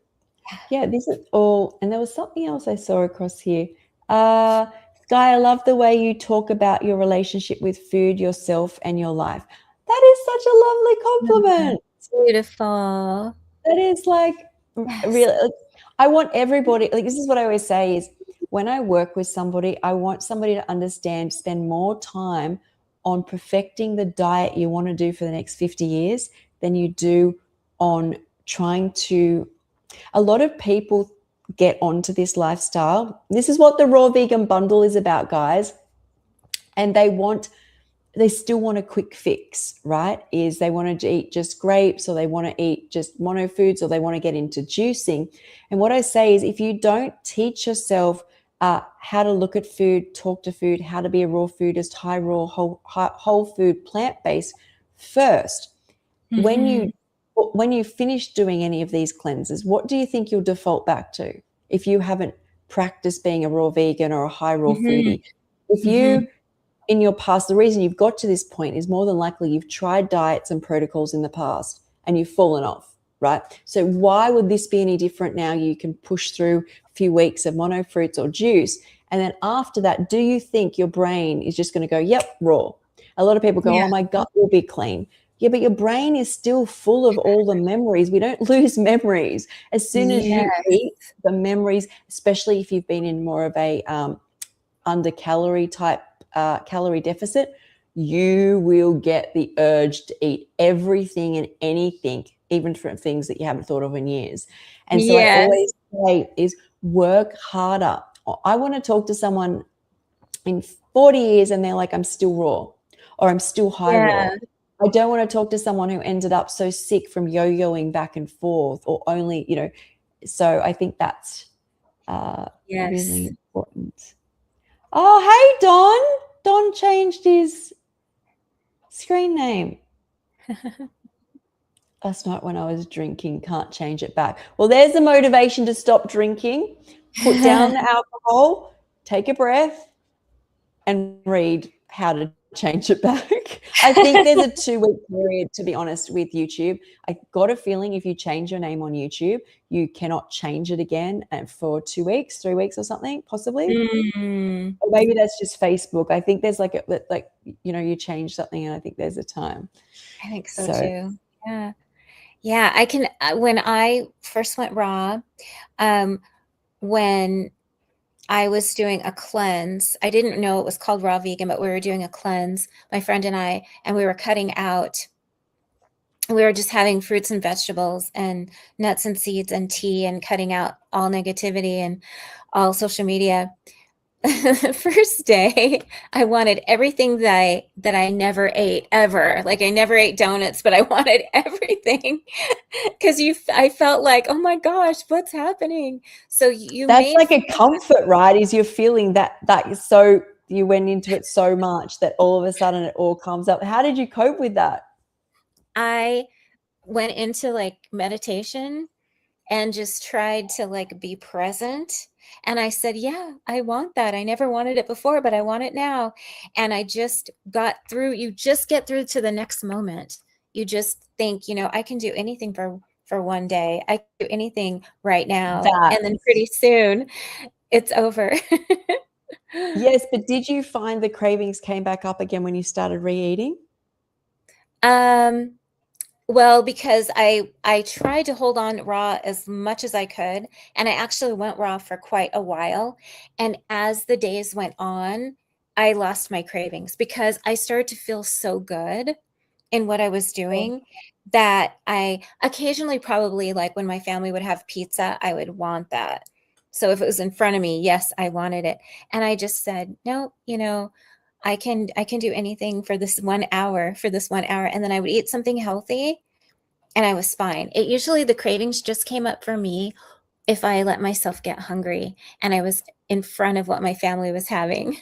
yeah, this is all. And there was something else I saw across here. Uh, Sky, I love the way you talk about your relationship with food, yourself, and your life. That is such a lovely Mhm. compliment. Beautiful. That is like Yes. really, like, I want everybody, like, this is what I always say is when I work with somebody, I want somebody to understand, spend more time on perfecting the diet you want to do for the next 50 years than you do on trying to. A lot of people get onto this lifestyle. This is what the raw vegan bundle is about, guys. And they still want a quick fix, right? Is they want to eat just grapes, or they want to eat just mono foods, or they want to get into juicing. And what I say is if you don't teach yourself how to look at food, talk to food, how to be a raw foodist, high raw, whole food, plant-based first, when Mhm. you finish doing any of these cleanses, what do you think you'll default back to if you haven't practiced being a raw vegan or a high raw Mhm. foodie? If you Mhm. in your past, the reason you've got to this point is more than likely you've tried diets and protocols in the past and you've fallen off, right? So why would this be any different now? You can push through a few weeks of mono fruits or juice, and then after that, do you think your brain is just going to go, yep, raw? A lot of people go, Yeah. oh, my gut will be clean. Yeah, but your brain is still full of all the memories. We don't lose memories. As soon as Yeah. you eat, the memories, especially if you've been in more of a under calorie type calorie deficit, you will get the urge to eat everything and anything, even from things that you haven't thought of in years. And so I Yes. always say is work harder. I want to talk to someone in 40 years and they're like, I'm still raw or I'm still high raw. Yeah. I don't want to talk to someone who ended up so sick from yo-yoing back and forth or only, so I think that's really Yes. important. Oh, hey, Don. Don changed his screen name. Last night when I was drinking, can't change it back. Well, there's the motivation to stop drinking. Put down the alcohol, take a breath, and read how to change it back. I think there's a 2-week period, to be honest, with YouTube. I got a feeling if you change your name on YouTube, you cannot change it again for 2 weeks, 3 weeks or something, possibly. Mm. Or maybe that's just Facebook. I think there's like you change something and I think there's a time. I think so So too. Yeah. Yeah, I can when I first went raw, um, when I was doing a cleanse, I didn't know it was called raw vegan, but we were doing a cleanse, my friend and I, and we were cutting out we were just having fruits and vegetables and nuts and seeds and tea and cutting out all negativity and all social media. The first day, I wanted everything that I never ate ever. Like I never ate donuts, but I wanted everything because I felt like, oh my gosh, what's happening? So you That's made like a comfort, right? Is you're feeling that is so, you went into it so much that all of a sudden it all comes up. How did you cope with that? I went into like meditation and just tried to like be present. And I said, yeah, I want that. I never wanted it before, but I want it now. And I just got through. You just get through to the next moment. You just think, I can do anything for one day. I can do anything right now. That And then pretty soon it's over. Yes, but did you find the cravings came back up again when you started re-eating? um Well, because I tried to hold on raw as much as I could, and I actually went raw for quite a while. And as the days went on, I lost my cravings because I started to feel so good in what I was doing that I occasionally probably like when my family would have pizza, I would want that. So if it was in front of me, yes, I wanted it. And I just said, no, I can do anything for this 1 hour, for this 1 hour. And then I would eat something healthy and I was fine. It usually the cravings just came up for me if I let myself get hungry and I was in front of what my family was having.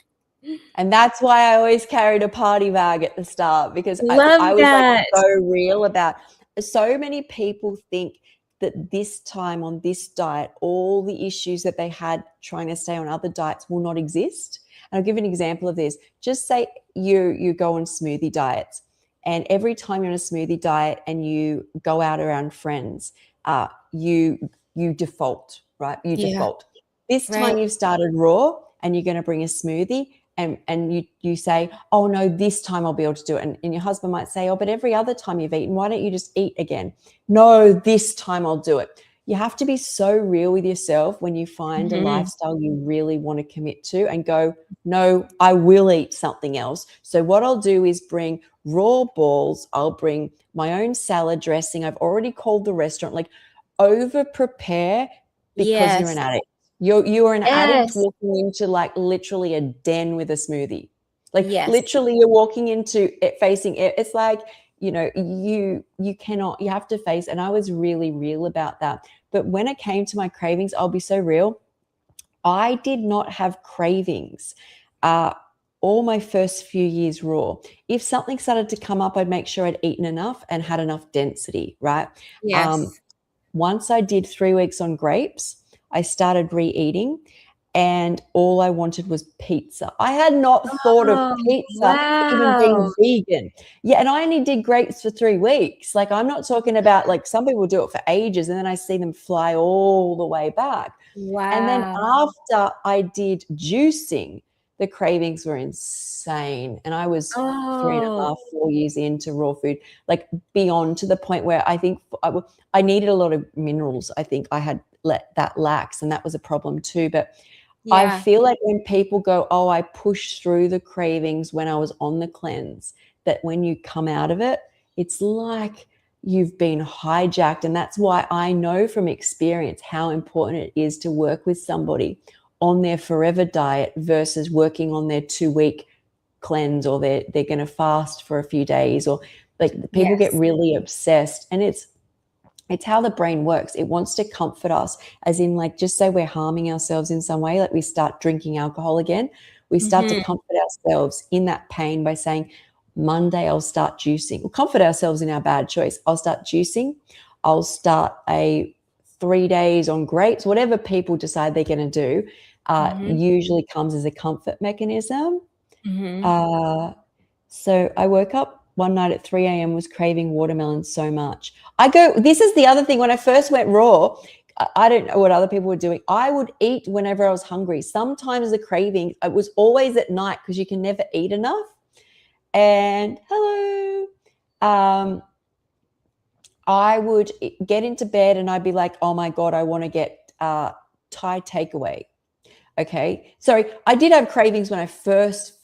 And that's why I always carried a party bag at the start, because I Love was like that. so real about, so many people think that this time on this diet, all the issues that they had trying to stay on other diets will not exist. And I'll give an example of this. Just say you go on smoothie diets, and every time you're on a smoothie diet and you go out around friends, you default, right? You Yeah, default. This right. time you've started raw and you're going to bring a smoothie, and you say, oh no, this time I'll be able to do it. And your husband might say, oh, but every other time you've eaten, why don't you just eat again? No, this time I'll do it. You have to be so real with yourself when you find a Mhm. lifestyle you really want to commit to and go, no, I will eat something else. So what I'll do is bring raw balls. I'll bring my own salad dressing. I've already called the restaurant. Like, over prepare because you're an Yes. addict. You are an addict Yes. walking into like literally a den with a smoothie. Like Yes. literally you're walking into it facing it. It's like, you cannot, you have to face. And I was really real about that. But when it came to my cravings, I'll be so real. I did not have cravings uh, all my first few years raw. If something started to come up, I'd make sure I'd eaten enough and had enough density, right? Um, Yes. Once I did 3 weeks on grapes, I started re-eating, and all I wanted was pizza. I had not thought of Oh, pizza even wow. being vegan. Yeah, and I only did grapes for 3 weeks. Like, I'm not talking about, like, some people do it for ages and then I see them fly all the way back. And then Wow. after I did juicing, the cravings were insane. And I was three and a Oh, half, 4 years into raw food, like beyond, to the point where I think I needed a lot of minerals. I think I had let that lax, and that was a problem too. But I yeah. feel like when people go, oh, I pushed through the cravings when I was on the cleanse, that when you come out of it, it's like you've been hijacked. And that's why I know from experience how important it is to work with somebody on their forever diet versus working on their 2 week cleanse, or they're going to fast for a few days, or like people get Yes. really obsessed. And it's how the brain works. It wants to comfort us, as in, like, just say we're harming ourselves in some way, like we start drinking alcohol again. We start to Mhm. comfort ourselves in that pain by saying, Monday, I'll start juicing. We'll comfort ourselves in our bad choice. I'll start juicing. I'll start a 3 days on grapes, whatever people decide they're going to do, Mhm. usually comes as a comfort mechanism. Mhm. Uh, so I woke up one night at 3 a.m., was craving watermelon so much. I go, this is the other thing. When I first went raw, I don't know what other people were doing. I would eat whenever I was hungry. Sometimes the craving, it was always at night because you can never eat enough. And hello. Um, I would get into bed and I'd be like, oh my God, I want to get Thai takeaway. Okay. Sorry, I did have cravings when I first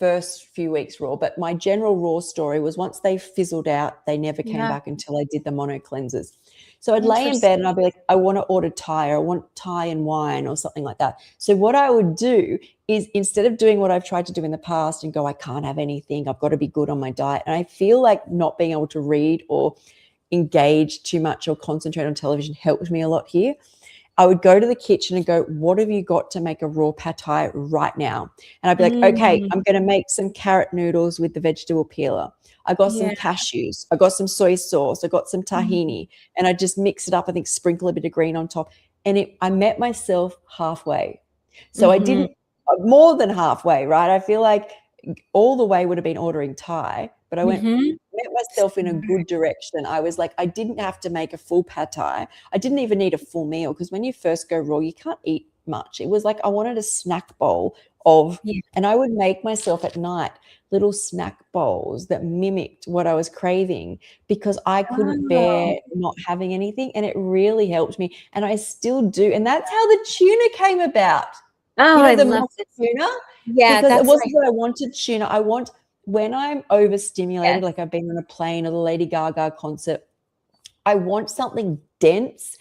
few weeks raw, but my general raw story was once they fizzled out, they never came Yeah. back until I did the mono cleanses. So I'd lay in bed and Interesting. I'd be like, I want to order Thai, or I want Thai and wine or something like that. So what I would do is, instead of doing what I've tried to do in the past and go, I can't have anything, I've got to be good on my diet. And I feel like not being able to read or engage too much or concentrate on television helped me a lot here. I would go to the kitchen and go, what have you got to make a raw pad thai right now? And I'd be like, okay, Mm, I'm going to make some carrot noodles with the vegetable peeler. I got some yeah. cashews. I got some soy sauce. I got some Mhm. tahini. And I just mix it up. I think sprinkle a bit of green on top. And I met myself halfway. So I Mhm. didn't, more than halfway, right? I feel like all the way would have been ordering Thai, but I Mhm. met myself in a good direction. I was like, I didn't have to make a full pad thai. I didn't even need a full meal, because when you first go raw, you can't eat much. It was like I wanted a snack bowl of, Yeah. and I would make myself at night little snack bowls that mimicked what I was craving, because I couldn't Oh. bear not having anything, and it really helped me, and I still do. And that's how the tuna came about. Oh, You know, I the love mock this. tuna, Yeah, because it that's my wasn't that I wanted tuna. I want, when I'm overstimulated, yes. like I've been on a plane or the Lady Gaga concert, I want something dense,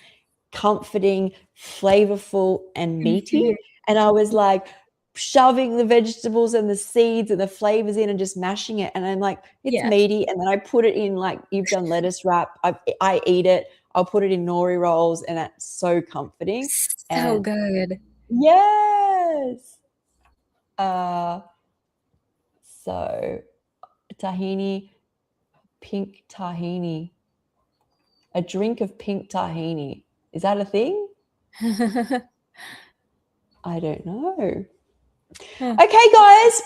comforting, flavorful, and meaty. Mhm. And I was like shoving the vegetables and the seeds and the flavors in and just mashing it. And I'm like, it's Yeah. meaty. And then I put it in, like you've done lettuce wrap. I eat it. I'll put it in nori rolls, and that's so comforting. So And good. yes. Uh, so tahini, pink tahini, a drink of pink tahini. Is that a thing? I don't know. Huh. Okay, guys,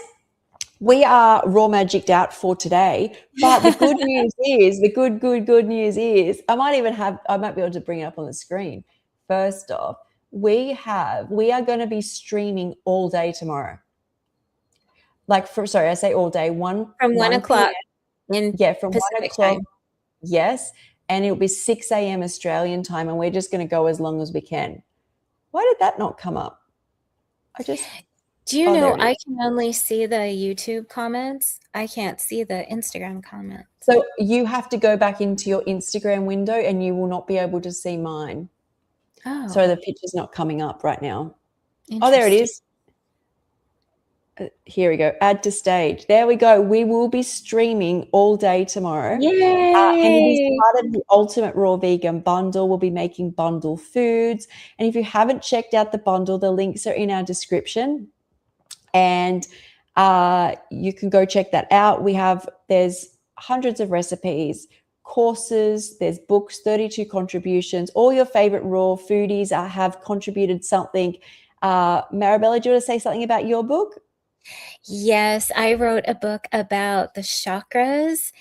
we are raw magicked out for today. But the good news is, the good news is, I might be able to bring it up on the screen. First off, we are going to be streaming all day tomorrow. Sorry, I say all day, From 1 1 p.m. o'clock in Yeah, from 1 Pacific o'clock. time. Yes. And it'll be 6 a.m. Australian time, and we're just going to go as long as we can. Why did that not come up? Do you Oh, there know it is. I can only see the YouTube comments? I can't see the Instagram comments. So you have to go back into your Instagram window, and you will not be able to see mine. So Oh, the picture's not coming up right now. Oh, there it interesting. is. Here we go. Add to stage. There we go. We will be streaming all day tomorrow. And it is Yay! part of the Ultimate Raw Vegan Bundle. We'll be making bundle foods. And if you haven't checked out the bundle, the links are in our description. And you can go check that out. There's hundreds of recipes, courses, there's books, 32 contributions. All your favorite raw foodies have contributed something. Marabella, do you want to say something about your book? Yes, I wrote a book about the chakras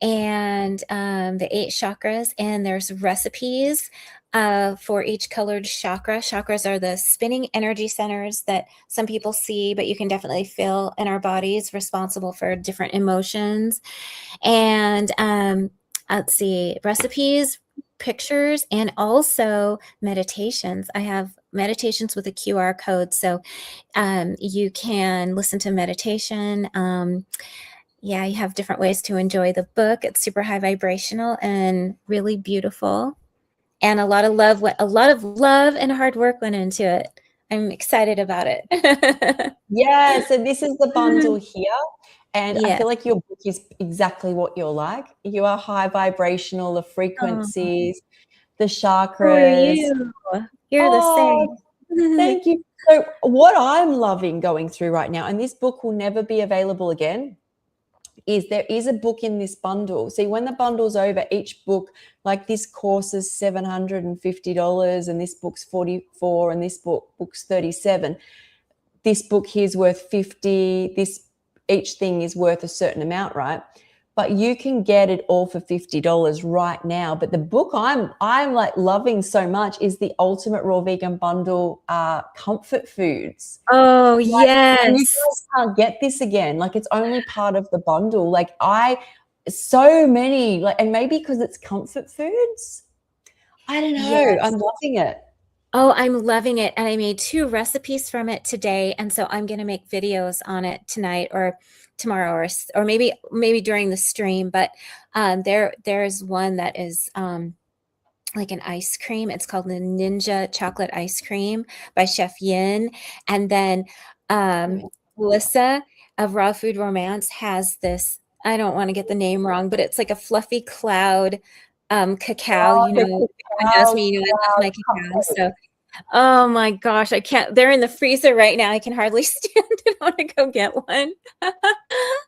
and the 8 chakras, and there's recipes for each colored chakra. Chakras are the spinning energy centers that some people see, but you can definitely feel in our bodies, responsible for different emotions. And let's see, recipes, pictures, and also meditations. I have meditations with a QR code, so you can listen to meditation. Yeah, you have different ways to enjoy the book. It's super high vibrational and really beautiful. And a lot of love and hard work went into it. I'm excited about it. Yeah, so this is the bundle here. And I Yeah. feel like your book is exactly what you're like. You are high vibrational, the Oh, frequencies, the so are chakras. you. You're the Oh, same. thank you. So what I'm loving going through right now, and this book will never be available again, is there is a book in this bundle. See, when the bundle's over, each book, like this course is $750, and this book's 44, and this book's 37. This book here is worth 50. Each thing is worth a certain amount, right? But you can get it all for $50 right now. But the book I'm like loving so much is the Ultimate Raw Vegan Bundle, comfort foods. Oh, Like, you yes. guys can't get this again. Like, it's only part of the bundle. Like, so many, like, and maybe because it's comfort foods. I don't know. I'm Yes. loving it. Oh, I'm loving it, and I made 2 recipes from it today, and so I'm gonna make videos on it tonight or tomorrow or maybe during the stream, but, there's one that is, like an ice cream. It's called the Ninja Chocolate Ice Cream by Chef Yin, and then, um, Melissa of Raw Food Romance has this, I don't wanna get the name wrong, but it's like a fluffy cloud, cacao, Oh, the everyone knows cacao me, I love my cacao, cupcake. so oh my gosh, I can't, they're in the freezer right now, I can hardly stand it, I wanna go get one.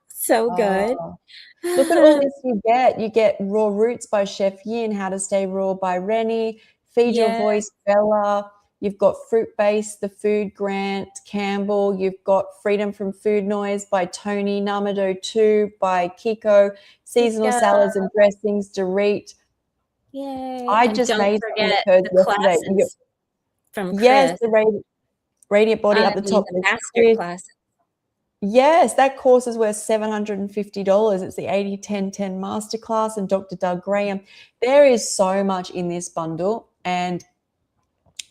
So good. Oh. Look at all this you get. You get Raw Roots by Chef Yin, How to Stay Raw by Rennie, Feed Your Yeah, Voice, Bella. You've got Fruit Base, The Food Grant, Campbell. You've got Freedom from Food Noise by Tony, Namado 2 by Kiko, Seasonal Kiko, Salads and Dressings, Dorit. yay, I and just don't made some of forget hers the yesterday. classes from Yes, Chris. the Radiant Body I up the mean, top. the There's master Chris. class. Yes, that course is worth $750. It's the 80-10-10 masterclass and Dr. Doug Graham. There is so much in this bundle. And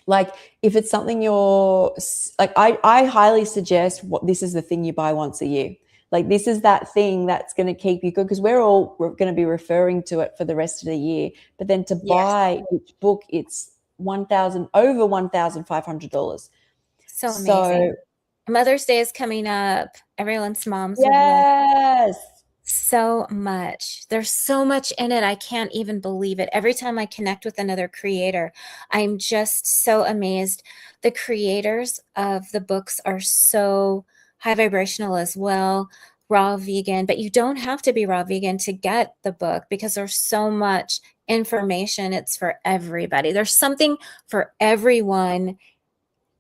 like, if it's something you're like, I highly suggest this is the thing you buy once a year. Like, this is that thing that's going to keep you good, because we're going to be referring to it for the rest of the year. But then to Yes, buy each book, it's over $1,500. so So amazing. Mother's Day is coming up. Everyone's moms would love yes. so much. There's so much in it. I can't even believe it. Every time I connect with another creator, I'm just so amazed. The creators of the books are so high vibrational as well, raw vegan, but you don't have to be raw vegan to get the book because there's so much information. It's for everybody. There's something for everyone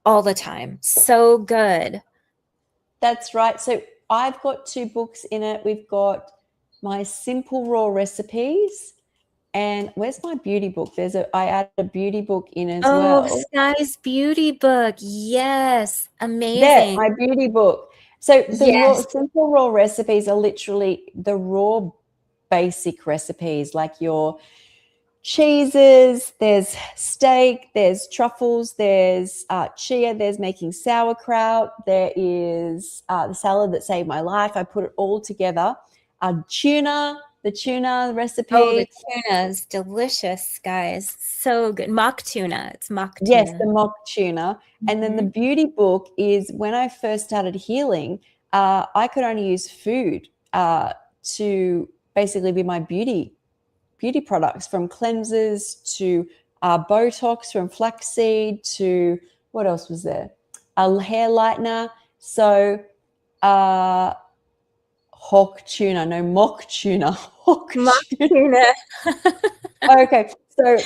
all the time. So good. That's right. So I've got 2 books in it. We've got my Simple Raw Recipes, and where's my beauty book? I added a beauty book in as Oh, well. Sky's beauty book. Yes. There, Amazing. my beauty book. So the Yes. Simple Raw Recipes are literally the raw basic recipes, like your cheeses, there's steak, there's truffles, there's chia, there's making sauerkraut, there is the salad that saved my life. I put it all together. The tuna Oh, the recipe. tuna is delicious, guys. So good. Mock tuna. It's mock Yes, the tuna. mock tuna. And then the Mhm. beauty book is when I first started healing, I could only use food to basically be my beauty products, from cleansers to Botox, from flaxseed to what else was there? A hair lightener. So hawk tuna, no mock tuna, hawk Mock tuna. tuna. Okay, so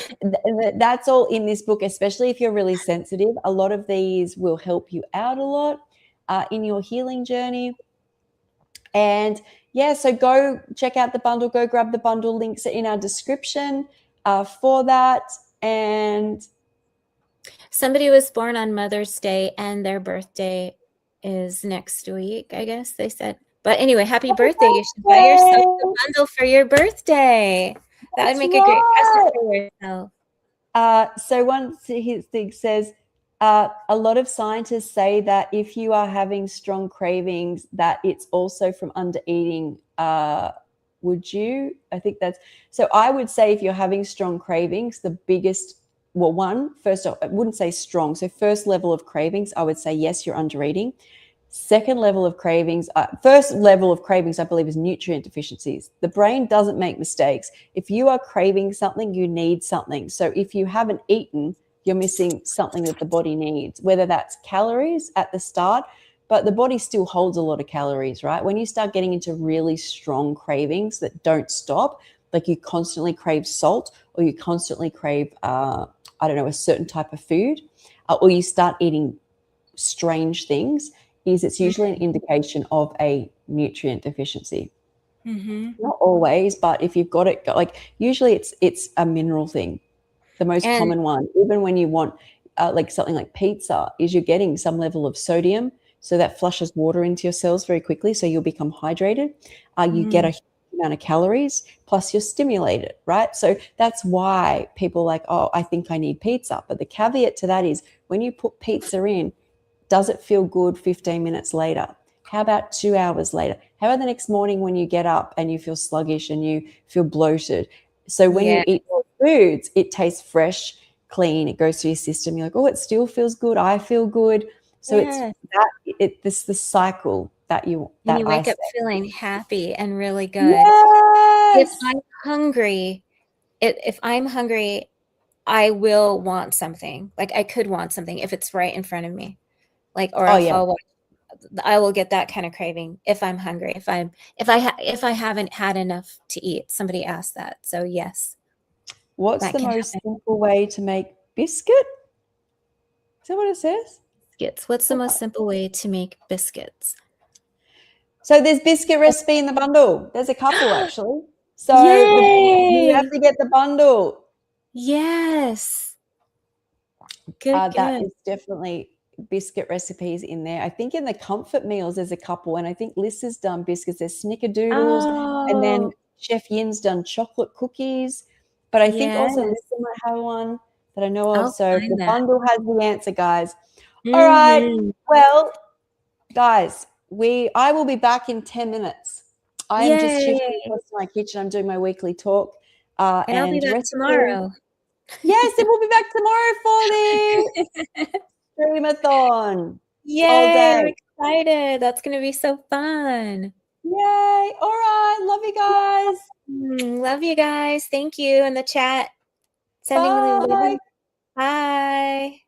that's all in this book, especially if you're really sensitive. A lot of these will help you out a lot in your healing journey. And yeah, so go check out the bundle, go grab the bundle. Links are in our description for that. And Somebody was born on Mother's Day and their birthday is next week, I guess they said. But anyway, happy birthday. You should buy yourself the bundle for your birthday. That would that's make a great present right. for yourself. So one thing says, a lot of scientists say that if you are having strong cravings, that it's also from under eating. Would you? I think that's so. I would say if you're having strong cravings, the biggest, first off, I wouldn't say strong. So first level of cravings, I would say yes, you're under eating. Second level of cravings, first level of cravings, I believe, is nutrient deficiencies. The brain doesn't make mistakes. If you are craving something, you need something. So if you haven't eaten, you're missing something that the body needs, whether that's calories at the start, but the body still holds a lot of calories, right? When you start getting into really strong cravings that don't stop, like you constantly crave salt, or you constantly crave, I don't know, a certain type of food, or you start eating strange things, it's usually an indication of a nutrient deficiency. Mm-hmm. Not always, but if you've got it, like usually it's a mineral thing. The most And common one, even when you want like something like pizza, is you're getting some level of sodium, so that flushes water into your cells very quickly, so you'll become hydrated. You get a amount of calories, plus you're stimulated, right? So that's why people are like, oh, I think I need pizza. But the caveat to that is when you put pizza in, does it feel good 15 minutes later? How about 2 hours later? How about the next morning when you get up and you feel sluggish and you feel bloated? So when Yeah. you eat those foods, it tastes fresh, clean, it goes through your system. You're like, oh, it still feels good. I feel good. So it's Yeah. this the cycle And that you I wake say. up feeling happy and really good. If Yes. I'm hungry, if I'm hungry, I will want something. Like I could want something if it's right in front of me. Like, or Oh if yeah. I will get that kind of craving if I'm hungry. If I haven't had enough to eat. Somebody asked that. So yes, What's that the can most happen. simple way to make biscuit? Is that what it says? Biscuits. What's the most simple way to make biscuits? So there's biscuit recipe in the bundle. There's a couple actually. So you have Yay! to get the bundle. Yes. Good, That good. is definitely biscuit recipes in there. I think in the comfort meals there's a couple, and I think Liz has done biscuits. There's snickerdoodles, and then Oh, Chef Yin's done chocolate cookies. But I think also yes. Lisa might have one that I know of. I'll So the find that. bundle has the answer, guys. All right. Mhm. Well, guys, I will be back in 10 minutes. I am just shifting Yay. across to my kitchen. I'm doing my weekly talk. And I'll be And back rest of you. tomorrow. Yes, and we'll be back tomorrow for the streamathon all Yay, I'm day. excited. That's gonna be so fun. Yay. All right. Love you guys. Love you guys. Thank you in the chat. Sending the Bye. love. Bye.